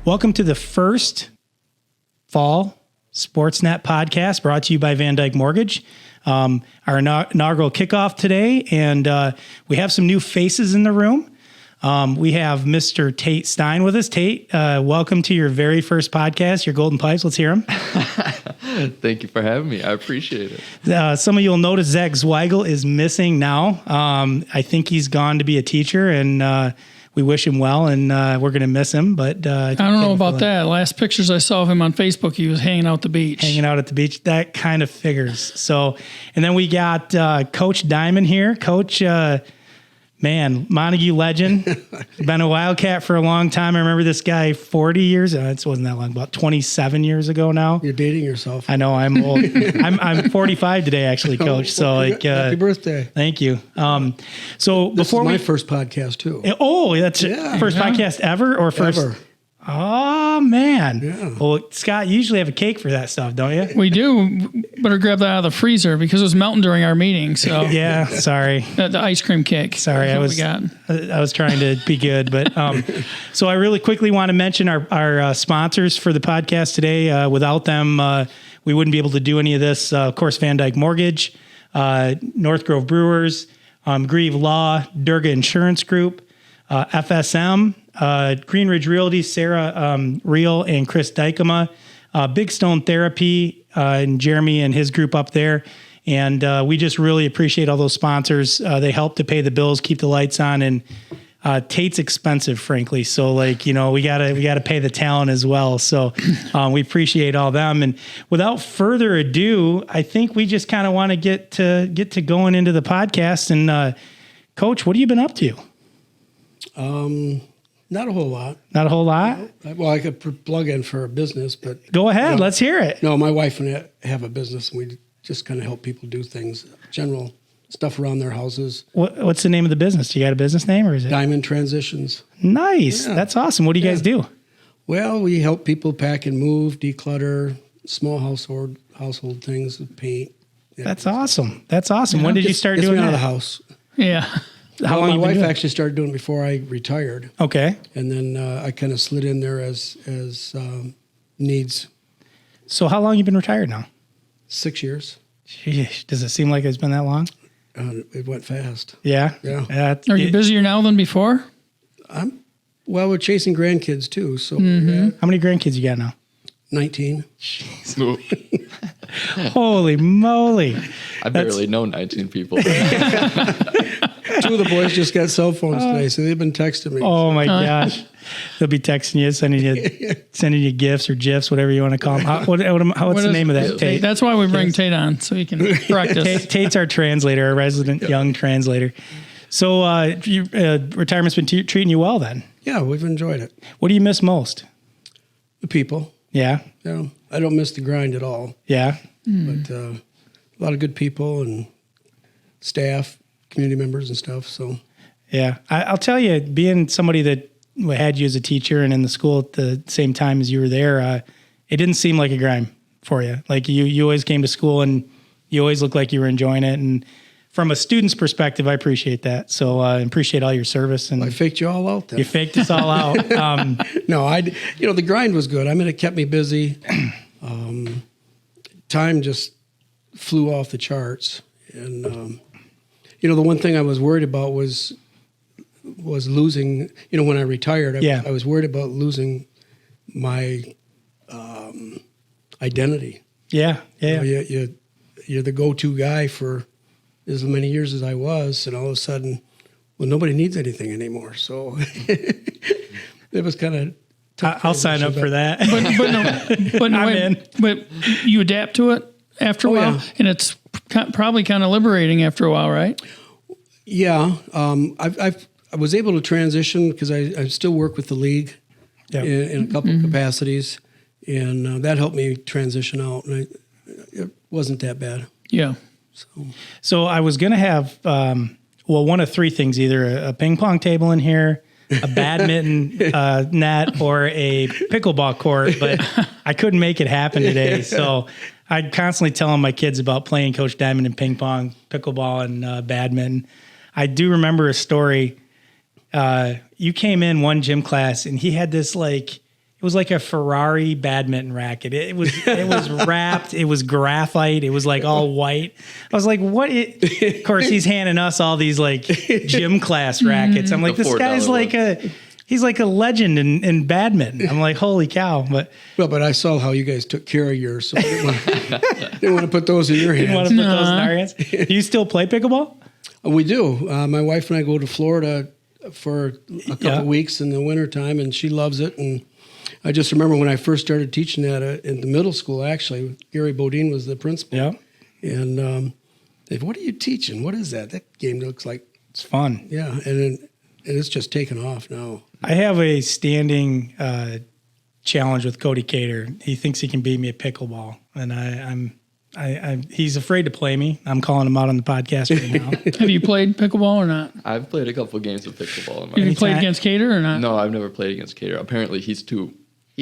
Welcome to the first fall SportsNet podcast brought to you by Van Dyke Mortgage. Our inaugural kickoff today, and we have some new faces in the room. We have Mr. Tate Stein with us. Tate, welcome to your very first podcast, your Golden Pipes. Let's hear him. Thank you for having me. I appreciate it. Some of you will notice Zach Zweigel is missing now. I think he's gone to be a teacher, and we wish him well, and we're going to miss him. But I don't know about that. Last pictures I saw of him on Facebook, he was hanging out at the beach. That kind of figures. So, and then we got Coach Diamond here. Coach, Montague legend. Been a Wildcat for a long time. I remember this guy 40 years. It wasn't that long, about 27 years ago now. You're dating yourself. I know. I'm old. I'm 45 today, actually, Coach. So, happy birthday! Thank you. So this is my first podcast too. Oh, that's first podcast ever or first? Ever. Oh, man. Yeah. Well, Scott, you usually have a cake for that stuff, don't you? We do. Better grab that out of the freezer because it was melting during our meeting. So yeah, sorry. The ice cream cake. Sorry, I was trying to be good. But so I really quickly want to mention our sponsors for the podcast today. Without them, we wouldn't be able to do any of this. Of course, Van Dyke Mortgage, North Grove Brewers, Grieve Law, Durga Insurance Group, FSM, Green Ridge Realty, Sarah Reel and Chris Dykema, Big Stone Therapy, and Jeremy and his group up there. And we just really appreciate all those sponsors. They help to pay the bills, keep the lights on, and Tate's expensive, frankly. So we gotta pay the talent as well. So we appreciate all them. And without further ado, I think we just kind of want to get to going into the podcast. And Coach, what have you been up to? Not a whole lot. Not a whole lot? Well, I could plug in for a business, but... Go ahead. Let's hear it. No, my wife and I have a business, and we just kind of help people do things, general stuff around their houses. What's the name of the business? Do you got a business name, or is it? Diamond Transitions. Nice. Yeah. That's awesome. What do you guys do? Well, we help people pack and move, declutter, small household things, paint. Yeah. That's awesome. When did you start doing that? that? Out of the house. Yeah. How long my you been wife doing? actually started doing it before I retired. Okay. And then I kind of slid in there as needs. So how long you been retired now? 6 years. Sheesh, does it seem like it's been that long? It went fast. Yeah. Yeah. Are you busier now than before? Well, we're chasing grandkids too. So How many grandkids you got now? 19. Holy moly. I barely know 19 people. 2 of the boys just got cell phones today, so they've been texting me. Oh my gosh. They'll be texting you, sending you gifts or GIFs, whatever you want to call them. What's the name of that, Tate? That's why we bring Tate on, so he can practice. Tate's our translator, our resident young translator. So retirement's been treating you well then? Yeah, we've enjoyed it. What do you miss most? The people. Yeah? Yeah, I don't miss the grind at all. Yeah? But a lot of good people and staff, community members and stuff. So, yeah, I'll tell you, being somebody that had you as a teacher and in the school at the same time as you were there, it didn't seem like a grind for you. Like you always came to school and you always looked like you were enjoying it. And from a student's perspective, I appreciate that. So I appreciate all your service. And I faked you all out then. You faked us all out. No, the grind was good. I mean, it kept me busy. Time just flew off the charts. And, the one thing I was worried about was losing, when I retired, I was worried about losing my identity. Yeah. Yeah. You're the go-to guy for as many years as I was, and all of a sudden, well, nobody needs anything anymore. So it was kind of tough. I'll sign up for that. But you adapt to it after a while, and it's probably kind of liberating after a while, right? Yeah, I was able to transition because I still work with the league in a couple of capacities, and that helped me transition out. And it wasn't that bad. Yeah. So I was going to have, one of 3 things, either a ping pong table in here, a badminton net, or a pickleball court, but I couldn't make it happen today. So I'd constantly telling my kids about playing Coach Diamond in ping pong, pickleball, and badminton. I do remember a story. You came in one gym class, and he had this It was like a Ferrari badminton racket. It was wrapped. It was graphite. It was like all white. I was like, what? Of course, he's handing us all these like gym class rackets. I'm like, this guy's like he's like a legend in badminton. I'm like, holy cow. But I saw how you guys took care of yours, so I didn't want to put those in your hands. You want to put those in our hands? Do you still play pickleball? We do. My wife and I go to Florida for a couple weeks in the wintertime, and she loves it. And I just remember when I first started teaching that in the middle school, actually, Gary Bodine was the principal. Yeah. And they said, what are you teaching? What is that? That game looks like... It's fun. Yeah, and it's just taken off now. I have a standing challenge with Cody Cater. He thinks he can beat me at pickleball, and he's afraid to play me. I'm calling him out on the podcast right now. Have you played pickleball or not? I've played a couple games of pickleball. Have you played against Cater or not? No, I've never played against Cater. Apparently, he's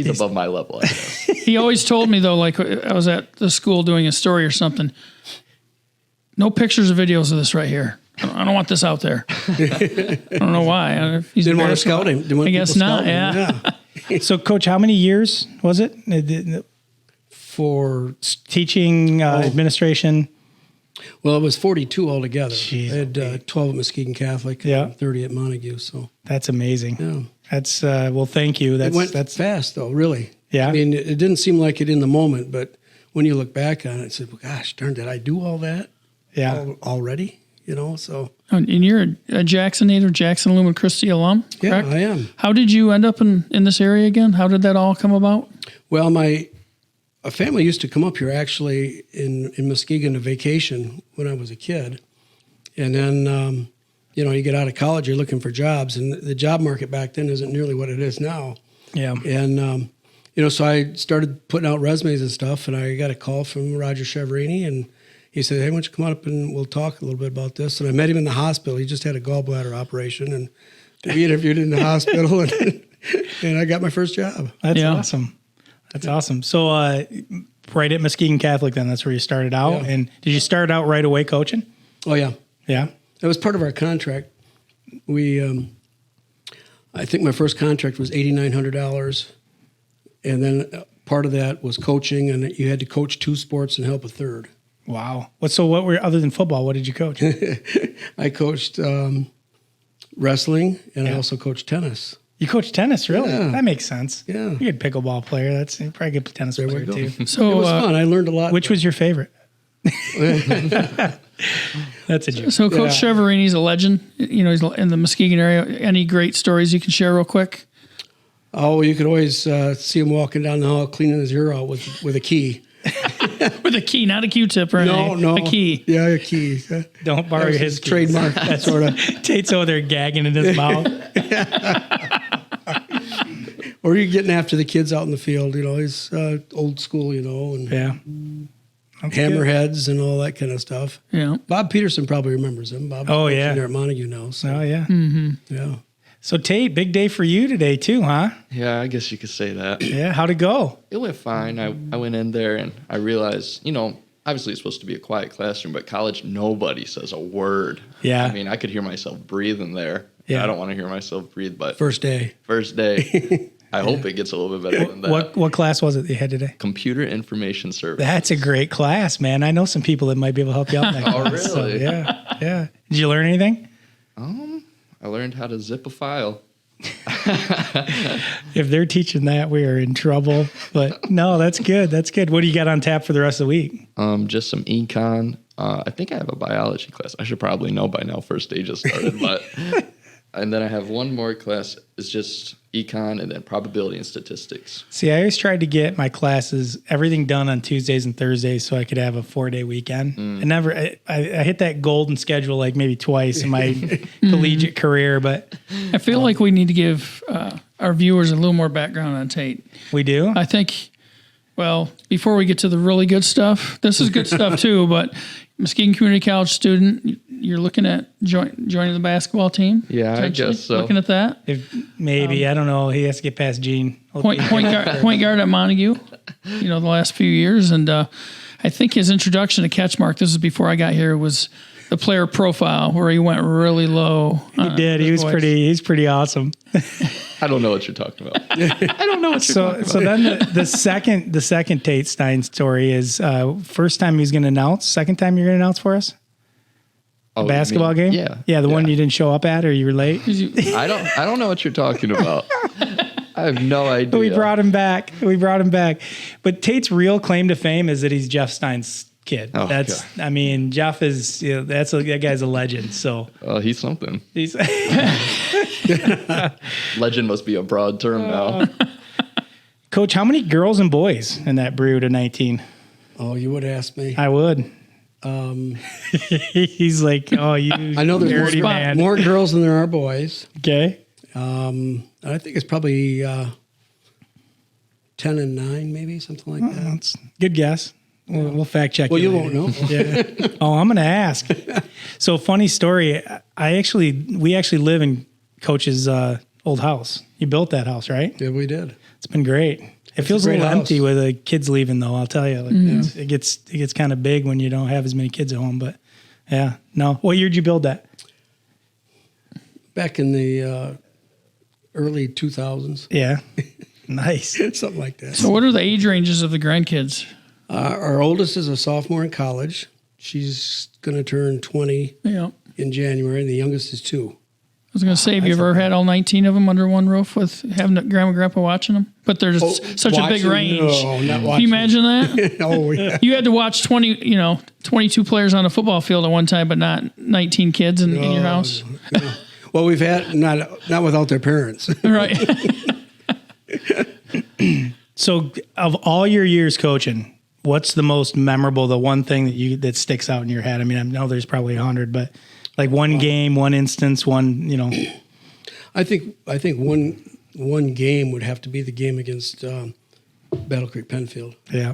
above my level, I guess. He always told me, though, like I was at the school doing a story or something, no pictures or videos of this right here. I don't want this out there. I don't know why. He's didn't want to scout him. I guess not, yeah. So, Coach, how many years was it? For teaching, administration? Well, it was 42 altogether. Jeez, I had 12 at Muskegon Catholic and 30 at Montague. So that's amazing. Yeah. That's well, thank you. That's fast, though, really. Yeah. I mean, it didn't seem like it in the moment, but when you look back on it, it's like, well, gosh, darn, did I do all that? Yeah. Already, so. And you're a Jackson native, Jackson Lumen Christi alum, correct? Yeah, I am. How did you end up in this area again? How did that all come about? Well, a family used to come up here actually in Muskegon to vacation when I was a kid. And then, you get out of college, you're looking for jobs. And the job market back then isn't nearly what it is now. Yeah. And, so I started putting out resumes and stuff. And I got a call from Roger Cheverini. And he said, hey, why don't you come on up and we'll talk a little bit about this. And I met him in the hospital. He just had a gallbladder operation. And we interviewed in the hospital. And I got my first job. That's awesome. That's awesome. So right at Muskegon Catholic then, that's where you started out. Yeah. And did you start out right away coaching? Oh, yeah. Yeah. That was part of our contract. I think my first contract was $8,900. And then part of that was coaching, and you had to coach 2 sports and help a third. Wow. What were, other than football, what did you coach? I coached wrestling, and I also coached tennis. You coach tennis, really? Yeah. That makes sense. Yeah. You're a good pickleball player. You're probably a good tennis player, too. So it was fun. I learned a lot. Which was your favorite? That's a joke. So Coach Cheverini's a legend. He's in the Muskegon area. Any great stories you can share real quick? Oh, you could always see him walking down the hall cleaning his ear out with a key. With a key, not a Q-tip or anything. No. A key. Yeah, a key. Don't borrow his trademark. That's sort of Tate's over there gagging in his mouth. Or you're getting after the kids out in the field. He's old school, and hammerheads and all that kind of stuff. Yeah. Bob Peterson probably remembers him. Bob's there at Montague now. So. Oh, yeah. Mm-hmm. Yeah. So, Tate, big day for you today, too, huh? Yeah, I guess you could say that. Yeah, how'd it go? It went fine. I went in there and I realized, obviously it's supposed to be a quiet classroom, but college, nobody says a word. Yeah. I mean, I could hear myself breathing there. Yeah. I don't want to hear myself breathe, but First day. I hope it gets a little bit better than that. What class was it that you had today? Computer Information Service. That's a great class, man. I know some people that might be able to help you out in that Oh, class. So, really? yeah. Did you learn anything? I learned how to zip a file. If they're teaching that, we are in trouble. But no, that's good. That's good. What do you got on tap for the rest of the week? Just some econ. I think I have a biology class. I should probably know by now. First day just started, but and then I have one more class. It's just econ and then probability and statistics. See, I always tried to get my classes, everything done on Tuesdays and Thursdays so I could have a 4-day weekend. I hit that golden schedule like maybe twice in my collegiate career, but I feel like we need to give our viewers a little more background on Tate. We do? I think, well, before we get to the really good stuff, this is good stuff too, but Muskegon Community College student, you're looking at joining the basketball team? Yeah, I guess so. Looking at that? If maybe, I don't know. He has to get past Gene. Point guard at Montague, the last few years. And I think his introduction to CatchMark, this is before I got here, was the player profile where he went really low. He did. He was voice. he's pretty awesome. I don't know what you're talking about. I don't know what you're talking about. So then the second Tate Stein story is first time he's going to announce. Second time you're going to announce for us. Oh, Basketball you mean- game. Yeah, the one you didn't show up at or you were late. I don't know what you're talking about. I have no idea. We brought him back. But Tate's real claim to fame is that he's Jeff Stein's kid. Oh, that's. God. I mean, Jeff is. That guy's a legend. So He's something. he's. Legend must be a broad term now. Coach, how many girls and boys in that brood of 19? Oh, you would ask me. I would. He's like, oh, you. I know there's dirty man. more girls than there are boys. Okay. I think it's probably 10 and 9, maybe something like that. That's good guess. We'll fact check. Well, you later. won't know. Yeah. Oh, I'm going to ask. So, funny story. We actually live in Coach's old house. You built that house, right? Yeah, we did. It's been great. It feels a great little house. empty with the kids leaving, though. I'll tell you, it gets kind of big when you don't have as many kids at home. But yeah, no. What year did you build that? Back in the early 2000s, Yeah, nice. something like that. So what are the age ranges of the grandkids? Our oldest is a sophomore in college. She's going to turn 20 Yeah. in January, and the youngest is 2. I was going to say, have you ever had all 19 of them under one roof with having grandma and grandpa watching them? But there's such a big Watching? range. No, not Can watching. you imagine that? Oh, yeah. You had to watch 22 players on a football field at one time, but not 19 kids in your house. No. Well, we've had not without their parents. Right. So, of all your years coaching, what's the most memorable? The one thing that sticks out in your head? I mean, I know there's probably 100, but like one game, one instance, one. I think one game would have to be the game against Battle Creek Penfield. Yeah.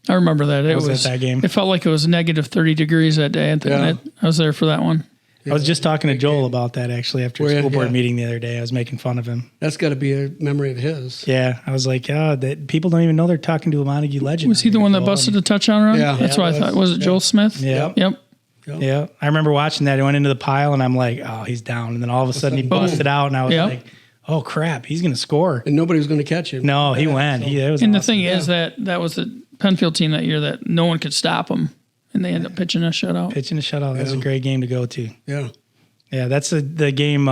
I remember that. It was was at that game. It felt like it was negative 30 degrees that day. Yeah. I was there for that one. I was just talking to Joel about that actually after Were a you? school board Yeah. meeting the other day. I was making fun of him. That's got to be a memory of his. Yeah, I was like, that people don't even know they're talking to a Montague legend. Was he the one that busted the touchdown run? Yeah. That's Yeah, what I it thought. was. Was it Joel Smith? Yeah. Yep. Yeah, I remember watching that. I went into the pile and I'm like, oh, he's down. And then all of a sudden he busted out and I was Yeah. like, oh crap, he's going to score. And nobody was going to catch him. No, he Yeah, went. so- It was And the awesome. thing is that was the Penfield team that year that no one could stop him, and they ended up pitching a shutout. Pitching a shutout. That was a great game to go to. Yeah. Yeah, that's the game.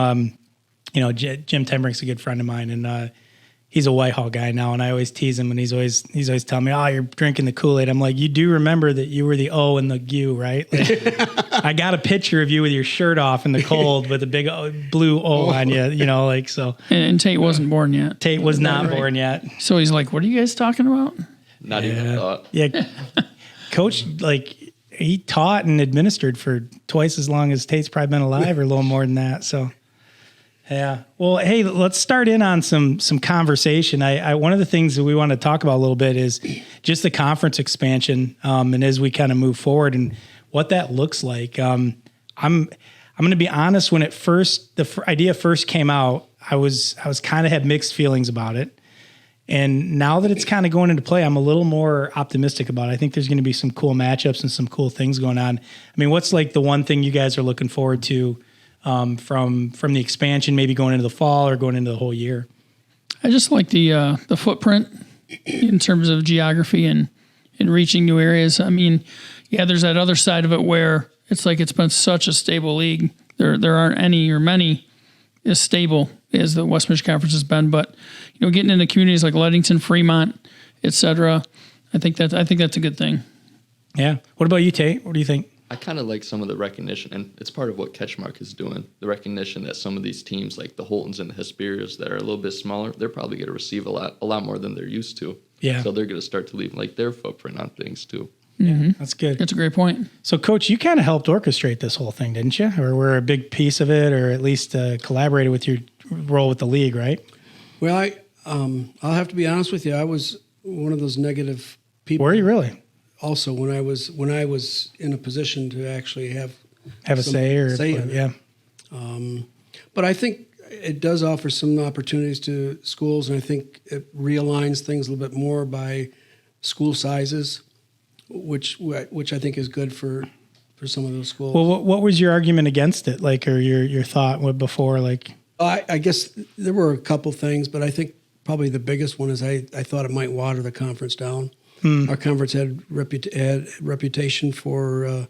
Jim Tembrink's a good friend of mine, and he's a Whitehall guy now. And I always tease him, and he's always telling me, "Oh, you're drinking the Kool-Aid." I'm like, "You do remember that you were the O and the U, right?" Like, I got a picture of you with your shirt off in the cold with a big blue O on you. So. And Tate wasn't born yet. Tate was not born yet. So he's like, "What are you guys talking about?" Not even a thought. Yeah, Coach, he taught and administered for twice as long as Tate's probably been alive, or a little more than that. So, yeah. Well, hey, let's start in on some conversation. I one of the things that we want to talk about a little bit is just the conference expansion, and as we kind of move forward and what that looks like. I'm going to be honest. When the idea first came out, I was kind of had mixed feelings about it. And now that it's kind of going into play, I'm a little more optimistic about it. I think there's going to be some cool matchups and some cool things going on. I mean, what's like the one thing you guys are looking forward to from the expansion, maybe going into the fall or going into the whole year? I just like the footprint in terms of geography and reaching new areas. I mean, yeah, there's that other side of it where it's like it's been such a stable league. There aren't any or many as stable as the West Mich Conference has been, but getting into communities like Leadington, Fremont, et cetera, I think that's a good thing. Yeah. What about you, Tate? What do you think? I kind of like some of the recognition, and it's part of what CatchMark is doing. The recognition that some of these teams, like the Holtons and the Hesperias, that are a little bit smaller, they're probably going to receive a lot more than they're used to. Yeah. So they're going to start to leave like their footprint on things too. Yeah, that's good. That's a great point. So, Coach, you kind of helped orchestrate this whole thing, didn't you? Or were a big piece of it, or at least collaborated with your role with the league, right? Well, I'll have to be honest with you. I was one of those negative people. Were you really? Also, when I was in a position to actually have Have a some say or say in it. yeah. But I think it does offer some opportunities to schools, and I think it realigns things a little bit more by school sizes. which I think is good for some of those schools. Well, what was your argument against it? Like, or your thought before? Like, I guess there were a couple things, but I think probably the biggest one is I thought it might water the conference down. Our conference had reputation for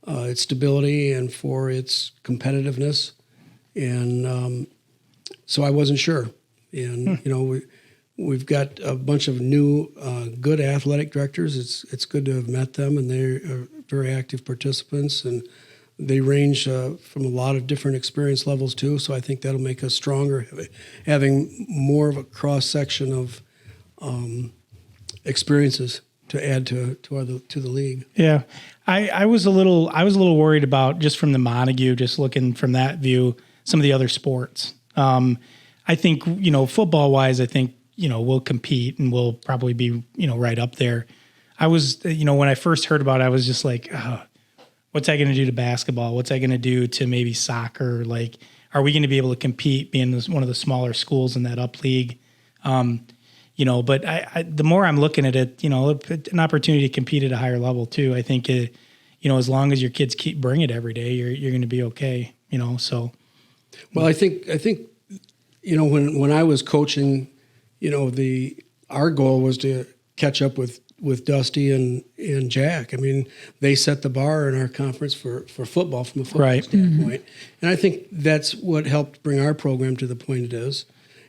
its stability and for its competitiveness, and so I wasn't sure. And we've got a bunch of new good athletic directors. It's good to have met them, and they're very active participants, and they range from a lot of different experience levels too. So I think that'll make us stronger, having more of a cross section of experiences to add to the league. Yeah, I was a little worried about, just from the Montague, just looking from that view, some of the other sports. I think football wise, I think we'll compete and we'll probably be right up there. I was when I first heard about it, I was just like, what's that going to do to basketball? What's that going to do to maybe soccer? Like, are we going to be able to compete being one of the smaller schools in that up league? But I the more I'm looking at it, an opportunity to compete at a higher level too. I think as long as your kids keep bringing it every day, you're going to be okay. So. Well, I think when I was coaching, our goal was to catch up with Dusty and Jack. I mean, they set the bar in our conference for football from a football standpoint. And I think that's what helped bring our program to the point it is.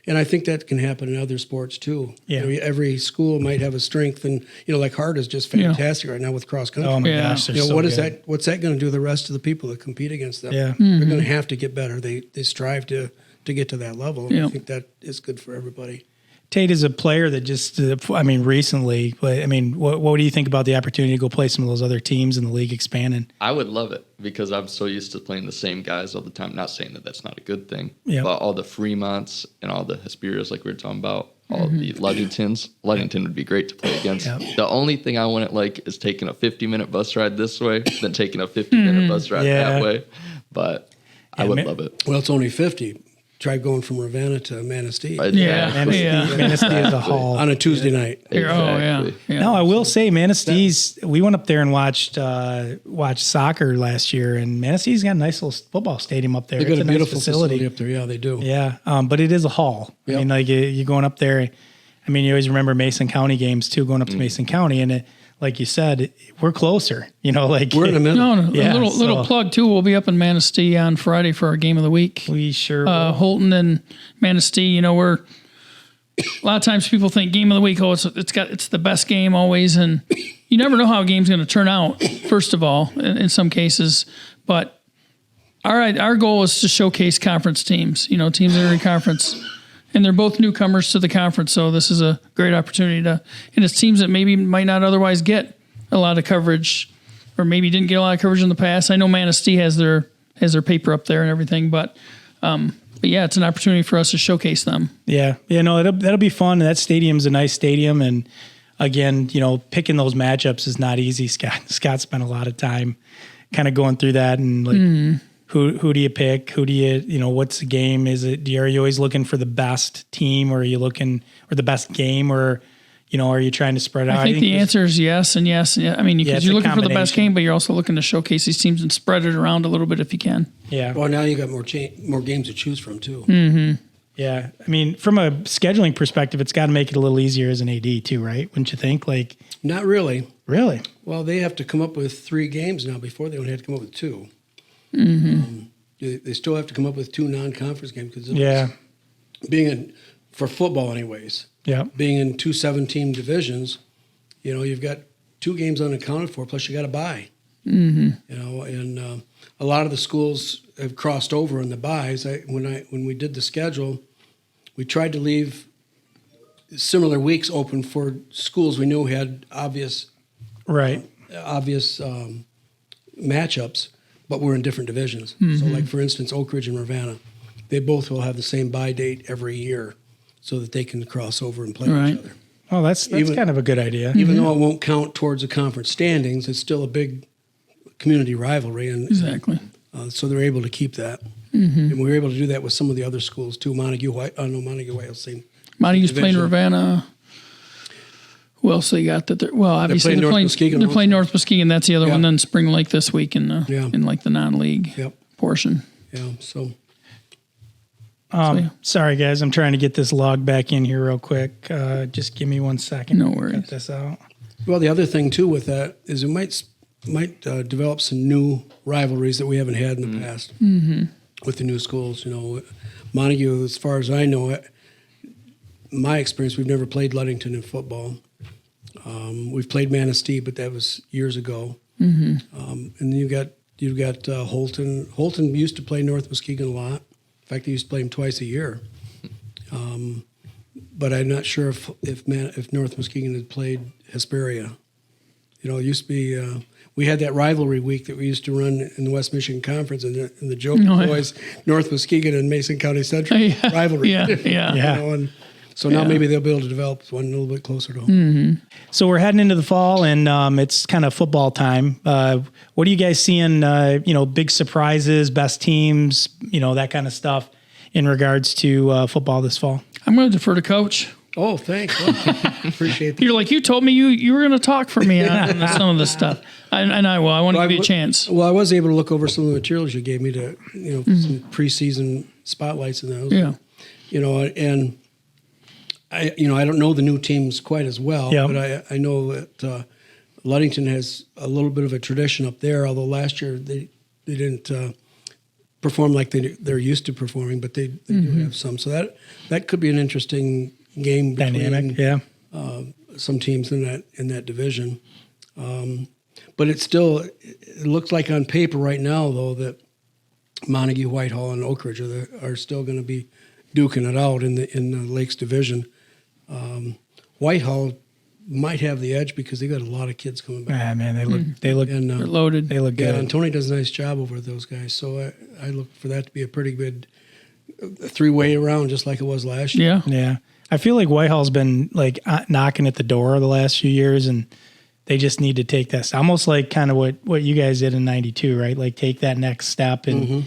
And I think that can happen in other sports too. Yeah. Every school might have a strength, and like Hart is just fantastic right now with cross country. Oh my gosh, they're so good. What's that going to do to the rest of the people that compete against them? Yeah. They're going to have to get better. They strive to get to that level. And I think that is good for everybody. Tate is a player that just, recently, but what do you think about the opportunity to go play some of those other teams in the league expanding? I would love it because I'm so used to playing the same guys all the time. Not saying that that's not a good thing, but all the Fremonts and all the Hesperias, like we were talking about, all the Ludingtons. Ludington would be great to play against. The only thing I wouldn't like is taking a 50-minute bus ride this way, then taking a 50-minute bus ride that way. But I would love it. Well, it's only 50. Try going from Ravenna to Manistee. Manistee is a haul. On a Tuesday night. Exactly. No, I will say Manistee's, we went up there and watched soccer last year, and Manistee's got a nice little football stadium up there. They've got it's a beautiful nice facility up there. Yeah, they do. Yeah, but it is a haul. Yep. I mean, you're going up there. I mean, you always remember Mason County games too, going up to Mason County, and like you said, we're closer. We're in the middle. Little plug too. We'll be up in Manistee on Friday for our game of the week. We sure will. Holton and Manistee. We're a lot of times people think game of the week. Oh, it's the best game always, and you never know how a game's going to turn out. First of all, in some cases, but our goal is to showcase conference teams. Teams that are in conference. And they're both newcomers to the conference, so this is a great opportunity and it's teams that maybe might not otherwise get a lot of coverage, or maybe didn't get a lot of coverage in the past. I know Manistee has their paper up there and everything, but yeah, it's an opportunity for us to showcase them. Yeah, no, that'll be fun. That stadium's a nice stadium, and again, picking those matchups is not easy. Scott spent a lot of time kind of going through that and like. Who do you pick? Who do you what's the game? Are you always looking for the best team, or are you looking for the best game, or are you trying to spread out? I think the answer is yes and yes. I mean, because you're looking for the best game, but you're also looking to showcase these teams and spread it around a little bit if you can. Yeah. Well, now you got more games to choose from too. Mm-hmm. Yeah. I mean, from a scheduling perspective, it's got to make it a little easier as an AD too, right? Wouldn't you think? Like, not really. Really? Well, they have to come up with 3 games now. Before they only had to come up with 2. They still have to come up with 2 non-conference games because for football anyways. Yeah. Being in 2 7-team divisions, you've got 2 games unaccounted for, plus you got to buy. And a lot of the schools have crossed over in the buys. When we did the schedule, we tried to leave similar weeks open for schools we knew had obvious matchups, but we're in different divisions. So, like, for instance, Oak Ridge and Ravenna, they both will have the same bye date every year so that they can cross over and play each other. Oh, that's kind of a good idea. Even though it won't count towards the conference standings, it's still a big community rivalry. Exactly. So they're able to keep that. And we were able to do that with some of the other schools, too. Montague Whitehall, same. Montague's playing Ravenna. Who else they got that? Obviously they're playing Muskegon. They're playing North Muskegon. That's the other one. Then Spring Lake this week in the the non-league portion. Yeah. So. Sorry guys, I'm trying to get this log back in here real quick. Just give me 1 second. No worries. Get this out. Well, the other thing too with that is it might develop some new rivalries that we haven't had in the past with the new schools. Montague, as far as I know, my experience, we've never played Ludington in football. We've played Manistee, but that was years ago. And then you've got Holton. Holton used to play North Muskegon a lot. In fact, they used to play them twice a year. But I'm not sure if North Muskegon had played Hesperia. It used to be we had that rivalry week that we used to run in the West Michigan Conference, and the joke was always North Muskegon and Mason County Central rivalry. And so now maybe they'll be able to develop one a little bit closer to home. So we're heading into the fall, and it's kind of football time. What are you guys seeing? Big surprises, best teams, that kind of stuff in regards to football this fall. I'm going to defer to Coach. Oh, thanks. Well, appreciate that. You're like, you told me you were going to talk for me on some of this stuff. I want to give you a chance. Well, I was able to look over some of the materials you gave me to, some preseason spotlights in those. Yeah. And I don't know the new teams quite as well, but I know that Ludington has a little bit of a tradition up there, although last year they didn't perform like they're used to performing, but they do have some. So that could be an interesting game between some teams in that division. But it looks like on paper right now, though, that Montague, Whitehall, and Oak Ridge are still going to be duking it out in the Lakes division. Whitehall might have the edge because they got a lot of kids coming back. Yeah, man, they look they're loaded. They look good. Yeah, and Tony does a nice job over those guys. So I look for that to be a pretty good three-way around, just like it was last year. Yeah. I feel like Whitehall's been like knocking at the door the last few years, and they just need to take that. Almost like kind of what you guys did in '92, right? Like take that next step and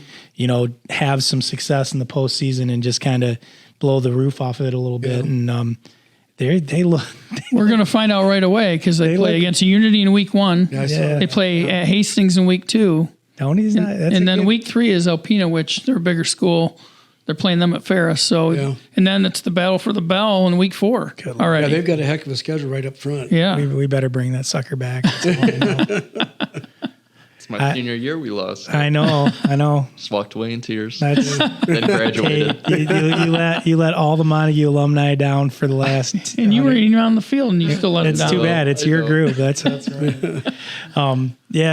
have some success in the postseason and just kind of blow the roof off of it a little bit. And they look. We're going to find out right away because they play against Unity in week 1. They play at Hastings in week 2. Tony's not. And then week 3 is Alpena, which they're a bigger school. They're playing them at Ferris. So, and then it's the battle for the bell in week 4. All right. Yeah, they've got a heck of a schedule right up front. Yeah. We better bring that sucker back. It's my senior year we lost. I know. Just walked away in tears. Then graduated. You let all the Montague alumni down for the last. And you were even on the field and you still let them down. It's too bad. It's your group. That's right.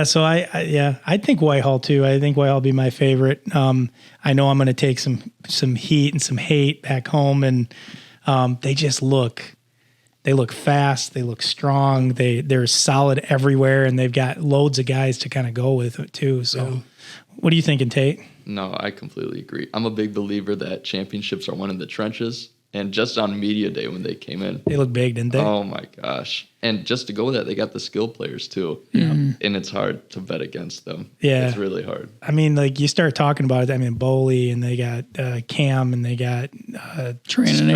So I think Whitehall too. I think Whitehall will be my favorite. I know I'm going to take some heat and some hate back home, and they just look fast. They look strong. They're solid everywhere, and they've got loads of guys to kind of go with it too. So, what are you thinking, Tate? No, I completely agree. I'm a big believer that championships are won in the trenches. And just on media day when they came in, they looked big, didn't they? Oh my gosh! And just to go with that, they got the skill players too. And it's hard to bet against them. Yeah, it's really hard. I mean, like you start talking about it. I mean, Bowley, and they got Cam, and they got Stratton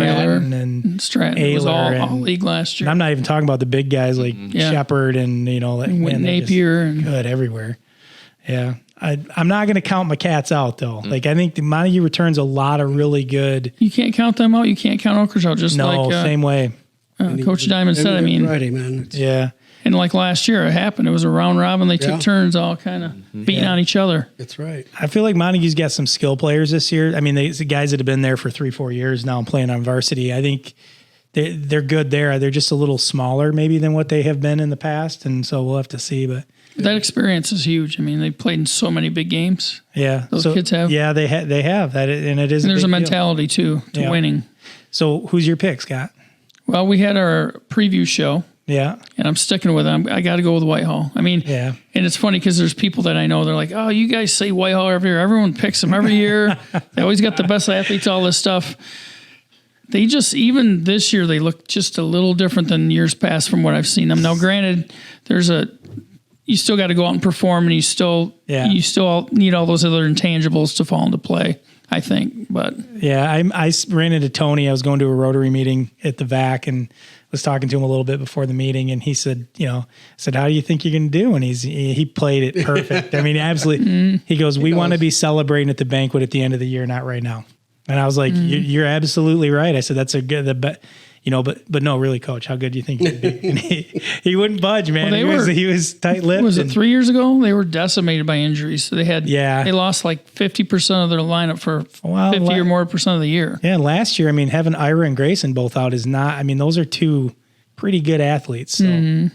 and Stratton was all league last year. And I'm not even talking about the big guys like Shepard and Napier and good everywhere. Yeah. I'm not going to count my cats out, though. Like, I think the Montague returns a lot of really good. You can't count them out. You can't count Oak Ridge out. Same way. Coach Diamond said, I mean. Friday, man. And like last year, it happened. It was a round robin. They took turns all kind of beating on each other. That's right. I feel like Montague's got some skill players this year. I mean, the guys that have been there for 3-4 years now and playing on varsity, I think they're good there. They're just a little smaller maybe than what they have been in the past, and so we'll have to see. But that experience is huge. I mean, they played in so many big games. Yeah, those kids have. Yeah, they have that, and it is. And there's a mentality too to winning. So, who's your pick, Scott? Well, we had our preview show. Yeah, and I'm sticking with it. I got to go with Whitehall. I mean, and it's funny because there's people that I know. They're like, "Oh, you guys say Whitehall every year. Everyone picks them every year. They always got the best athletes. All this stuff." They just, even this year, they look just a little different than years past from what I've seen them. Now, granted, you still got to go out and perform, and you still need all those other intangibles to fall into play, I think. But yeah, I ran into Tony. I was going to a Rotary meeting at the VAC, and was talking to him a little bit before the meeting, and he said, I said, how do you think you're going to do? And he played it perfect. I mean, absolutely. He goes, we want to be celebrating at the banquet at the end of the year, not right now. And I was like, you're absolutely right. I said, that's a good, but no, really, Coach, how good do you think you'd be? And he wouldn't budge, man. Well, he was tight-lipped. Was it 3 years ago? They were decimated by injuries. So they lost like 50% of their lineup for 50 or more percent of the year. Yeah, last year, I mean, having Ira and Grayson both out is not, I mean, those are two pretty good athletes. So, and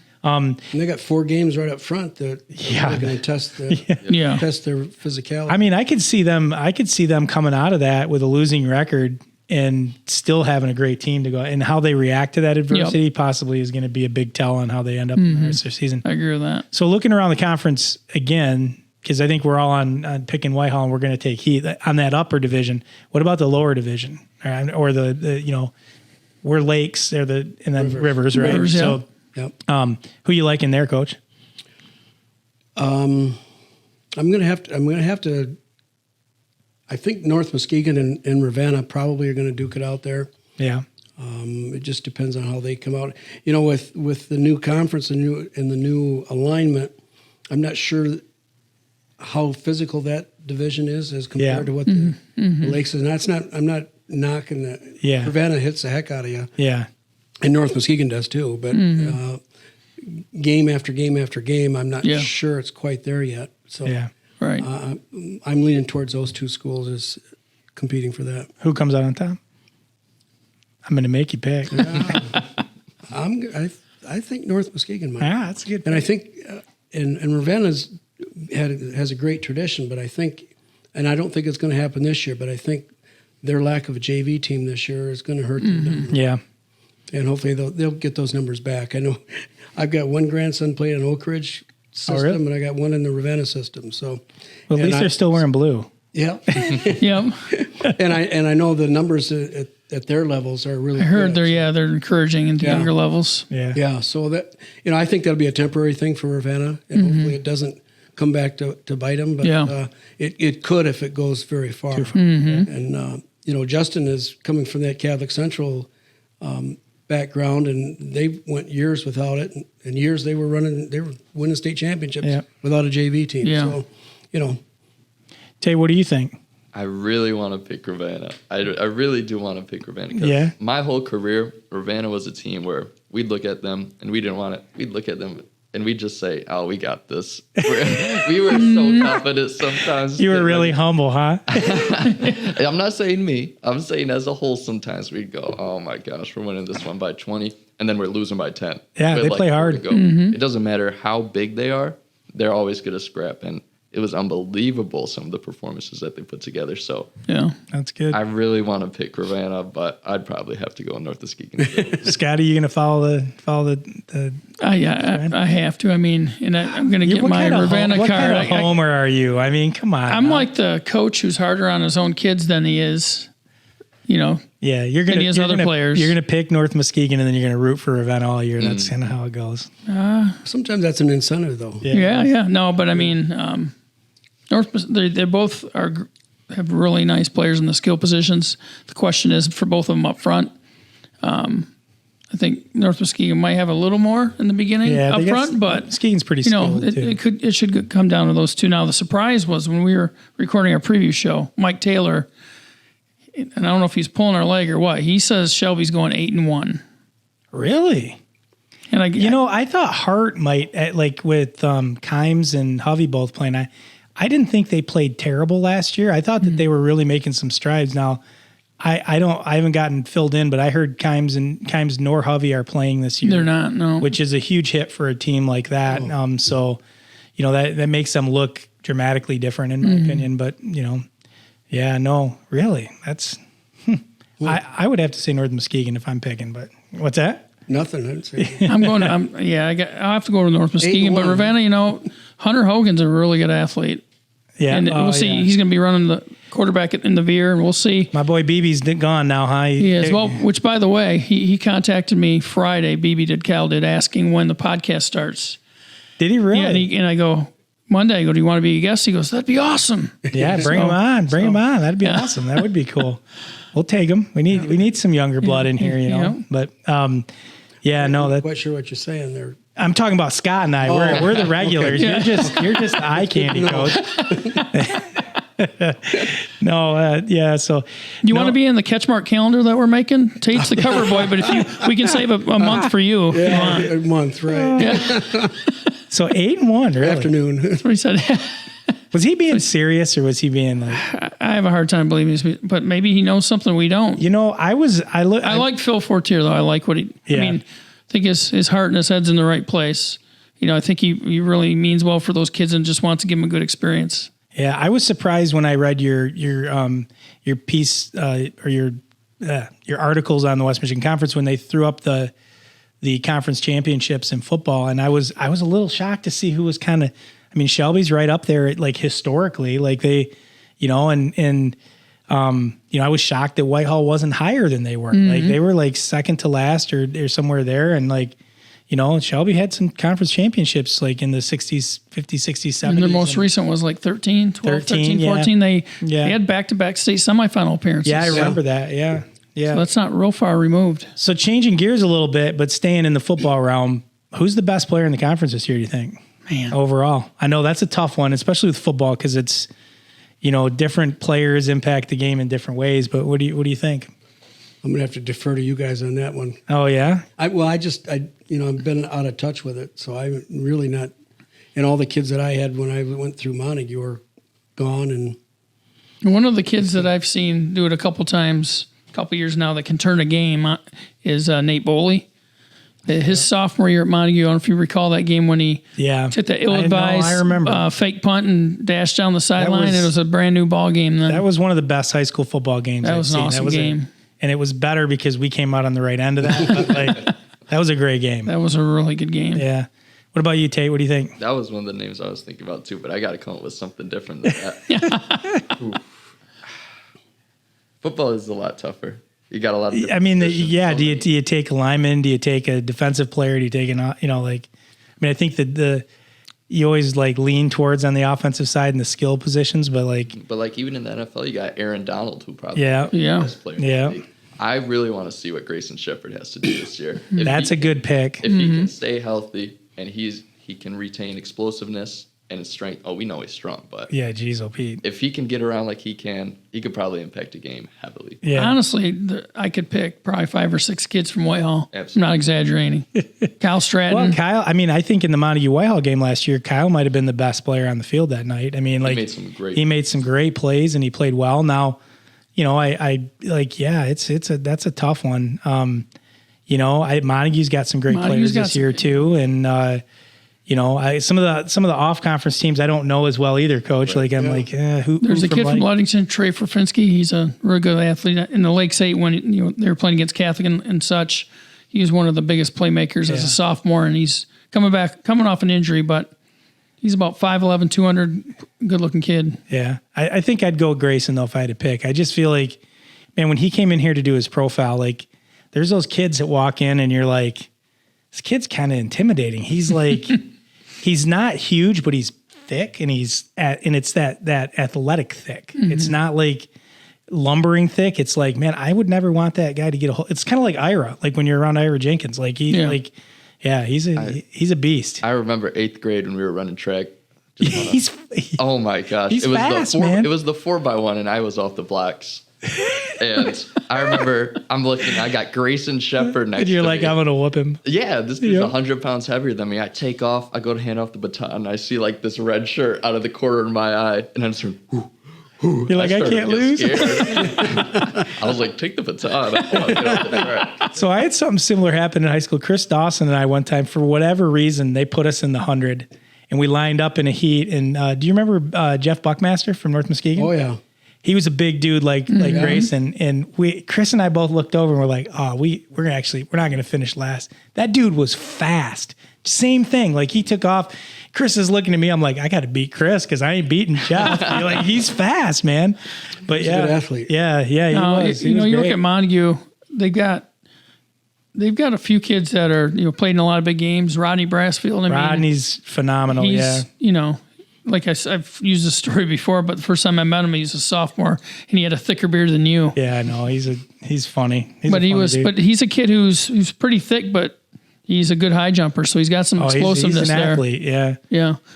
they got 4 games right up front that are going to test their physicality. I mean, I could see them coming out of that with a losing record and still having a great team to go, and how they react to that adversity possibly is going to be a big tell on how they end up in the rest of their season. I agree with that. So looking around the conference again, because I think we're all on picking Whitehall and we're going to take heat on that upper division. What about the lower division or the we're Lakes, they're and then Rivers, right? Rivers, so, who you like in there, Coach? I'm going to have to. I think North Muskegon and Ravenna probably are going to duke it out there. Yeah. It just depends on how they come out. With the new conference and the new alignment, I'm not sure how physical that division is as compared to what the Lakes is. And I'm not knocking that. Yeah. Ravenna hits the heck out of you. Yeah. And North Muskegon does too. But game after game after game, I'm not sure it's quite there yet. So yeah. Right. I'm leaning towards those two schools as competing for that. Who comes out on top? I'm going to make you pick. I think North Muskegon might. Yeah, that's a good pick. And I think, and Ravenna's has a great tradition, but I think, and I don't think it's going to happen this year, but I think their lack of a JV team this year is going to hurt them. Yeah. And hopefully they'll get those numbers back. I know I've got one grandson playing in Oak Ridge system, and I got one in the Ravenna system. So, well, at least they're still wearing blue. Yeah. Yeah. And I know the numbers at their levels are really. I heard good. they're encouraging into younger levels. Yeah. Yeah. So that I think that'll be a temporary thing for Ravenna, and hopefully it doesn't come back to bite them. But it could if it goes very far. And Justin is coming from that Catholic Central background, and they went years without it, and years they were winning state championships without a JV team. Yeah. So, Tay, what do you think? I really want to pick Ravenna. I really do want to pick Ravenna. Because my whole career, Ravenna was a team where we'd look at them and we didn't want it. We'd look at them and we'd just say, "Oh, we got this." We were so confident sometimes. You were really humble, huh? I'm not saying me. I'm saying as a whole. Sometimes we'd go, "Oh my gosh, we're winning this one by 20," and then we're losing by 10. Yeah, they play hard. It doesn't matter how big they are; they're always going to scrap. And it was unbelievable, some of the performances that they put together. So yeah, that's good. I really want to pick Ravenna, but I'd probably have to go North Muskegon. Scotty, you going to follow the? I have to. I mean, and I'm going to get my Ravenna what card. What kind of homer are you? I mean, come on. I'm like the coach who's harder on his own kids than he is. Yeah, you're going to other players. You're going to pick North Muskegon, and then you're going to root for Ravenna all year. That's kind of how it goes. Sometimes that's an incentive, though. Yeah. No, but I mean, they both have really nice players in the skill positions. The question is for both of them up front. I think North Muskegon might have a little more in the beginning up front, but Muskegon's pretty skilled too. It should come down to those two. Now the surprise was when we were recording our preview show, Mike Taylor, and I don't know if he's pulling our leg or what. He says Shelby's going 8-1. Really? And I thought Hart might with Kimes and Hovey both playing. I didn't think they played terrible last year. I thought that they were really making some strides. Now, I haven't gotten filled in, but I heard Kimes nor Hovey are playing this year. They're not, no. Which is a huge hit for a team like that. So, that makes them look dramatically different in my opinion. But really, that's. I would have to say North Muskegon if I'm picking, but what's that? Nothing. I'd say. I'll have to go to North Muskegon, but Ravenna, Hunter Hogan's a really good athlete. Yeah, and we'll see. Yeah. He's going to be running the quarterback in the veer, and we'll see. My boy BB's gone now, huh? Yes. Well, which by the way, he contacted me Friday. Cal did, asking when the podcast starts. Did he really? Yeah, and I go Monday. I go, do you want to be a guest? He goes, that'd be awesome. Yeah, bring him on. Bring him on. That'd be awesome. That would be cool. We'll take him. We need some younger blood in here, But Yeah, no, I'm that. not quite sure what you're saying there. I'm talking about Scott and I. We're the regulars. Okay. You're just the eye candy coach. No, yeah. So You want to be in the CatchMark calendar that we're making? Tate's the cover boy, but we can save a month for you. Yeah, a month, right? Yeah. So 8-1, really. Afternoon. That's what he said. Was he being serious or was he being like? I have a hard time believing this, but maybe he knows something we don't. You know, I like Phil Fortier though. I like what he. Yeah. I mean, I think his heart and his head's in the right place. You know, I think he really means well for those kids and just wants to give them a good experience. Yeah, I was surprised when I read your piece or your articles on the West Michigan Conference when they threw up the conference championships in football, and I was a little shocked to see who was kind of. I mean, Shelby's right up there, like historically, like they, you know, and you know, I was shocked that Whitehall wasn't higher than they were. Mm-hmm. Like they were like second to last or somewhere there, and like. You know, Shelby had some conference championships like in the 60s, 50s, 60s, 70s. And their most recent was like 13, 12, 13, 14. They had back-to-back state semifinal appearances. Yeah, I remember that. Yeah. Yeah. So that's not real far removed. So changing gears a little bit, but staying in the football realm, who's the best player in the conference this year, do you think? Man. Overall. I know that's a tough one, especially with football because it's, you know, different players impact the game in different ways. But what do you think? I'm going to have to defer to you guys on that one. Oh, yeah? I've been out of touch with it, so I'm really not. And all the kids that I had when I went through Montague are gone. And one of the kids that I've seen do it a couple years now, that can turn a game is Nate Bowley. His sophomore year at Montague, I don't know if you recall that game when he took the ill-advised fake punt and dashed down the sideline. It was a brand new ball game then. That was one of the best high school football games That was an awesome game. And it was better because we came out on the right end of that. But like, that was a great game. That was a really good game. Yeah. What about you, Tate? What do you think? That was one of the names I was thinking about too, but I got to come up with something different than that. Football is a lot tougher. You got a lot of. I mean, do you take a lineman? Do you take a defensive player? Do you take I think that you always like lean towards on the offensive side and the skill positions, but even in the NFL, you got Aaron Donald, who probably the best player. Yeah. I really want to see what Grayson Shepard has to do this year. That's a good pick. If he can stay healthy and he can retain explosiveness and his strength. Oh, we know he's strong, but yeah, geez, Pete. If he can get around like he can, he could probably impact a game heavily. Yeah. Honestly, I could pick probably 5 or 6 kids from Whitehall. Absolutely. I'm not exaggerating. Kyle Stratton. Well, Kyle, I mean, I think in the Montague Whitehall game last year, Kyle might have been the best player on the field that night. I mean, he made some great plays and he played well. Now, you know, that's a tough one. Montague's got some great players this year too, and some of the off conference teams I don't know as well either, Coach. Right. There's a kid from Ludington, Trey Frafinski. He's a real good athlete in the Lakes 8 when they were playing against Catholic and such. He was one of the biggest playmakers as a sophomore, and he's coming off an injury, but he's about 5'11", 200, good-looking kid. Yeah. I think I'd go Grayson, though, if I had to pick. I just feel like, man, when he came in here to do his profile, like, there's those kids that walk in and you're like, this kid's kind of intimidating. He's like, he's not huge, but he's thick, and it's that athletic thick. Mm-hmm. It's not like lumbering thick. It's like, man, I would never want that guy to get a hold. It's kind of like Ira, like when you're around Ira Jenkins. Like, he's a beast. I remember 8th grade when we were running track. Oh my gosh. It was fast, man. It was the 4x1 and I was off the blocks. And I remember I'm looking, I got Grayson Shepard next to me. You're like, I'm going to whoop him. Yeah, this dude's 100 pounds heavier than me. I take off, I go to hand off the baton, and I see like this red shirt out of the corner of my eye. And I'm just like, you're like, I can't lose. I was like, take the baton. I want to get off the track. So I had something similar happen in high school. Chris Dawson and I one time, for whatever reason, they put us in the 100 and we lined up in a heat. And do you remember Jeff Buckmaster from North Muskegon? Oh, yeah. He was a big dude like Grayson. And Chris and I both looked over and we're like, we're not going to finish last. That dude was fast. Same thing. Like, he took off. Chris is looking at me. I'm like, I got to beat Chris because I ain't beating Jeff. Like, he's fast, man. But he's a good athlete. Yeah, he was. You look at Montague, they've got a few kids that are, played in a lot of big games. Rodney Brassfield. Rodney's phenomenal. Like I've used this story before, but the first time I met him, he was a sophomore and he had a thicker beard than you. Yeah, no, he's funny. But he's a kid who's pretty thick, but He's a good high jumper, so he's got some explosiveness he's an there. athlete, yeah.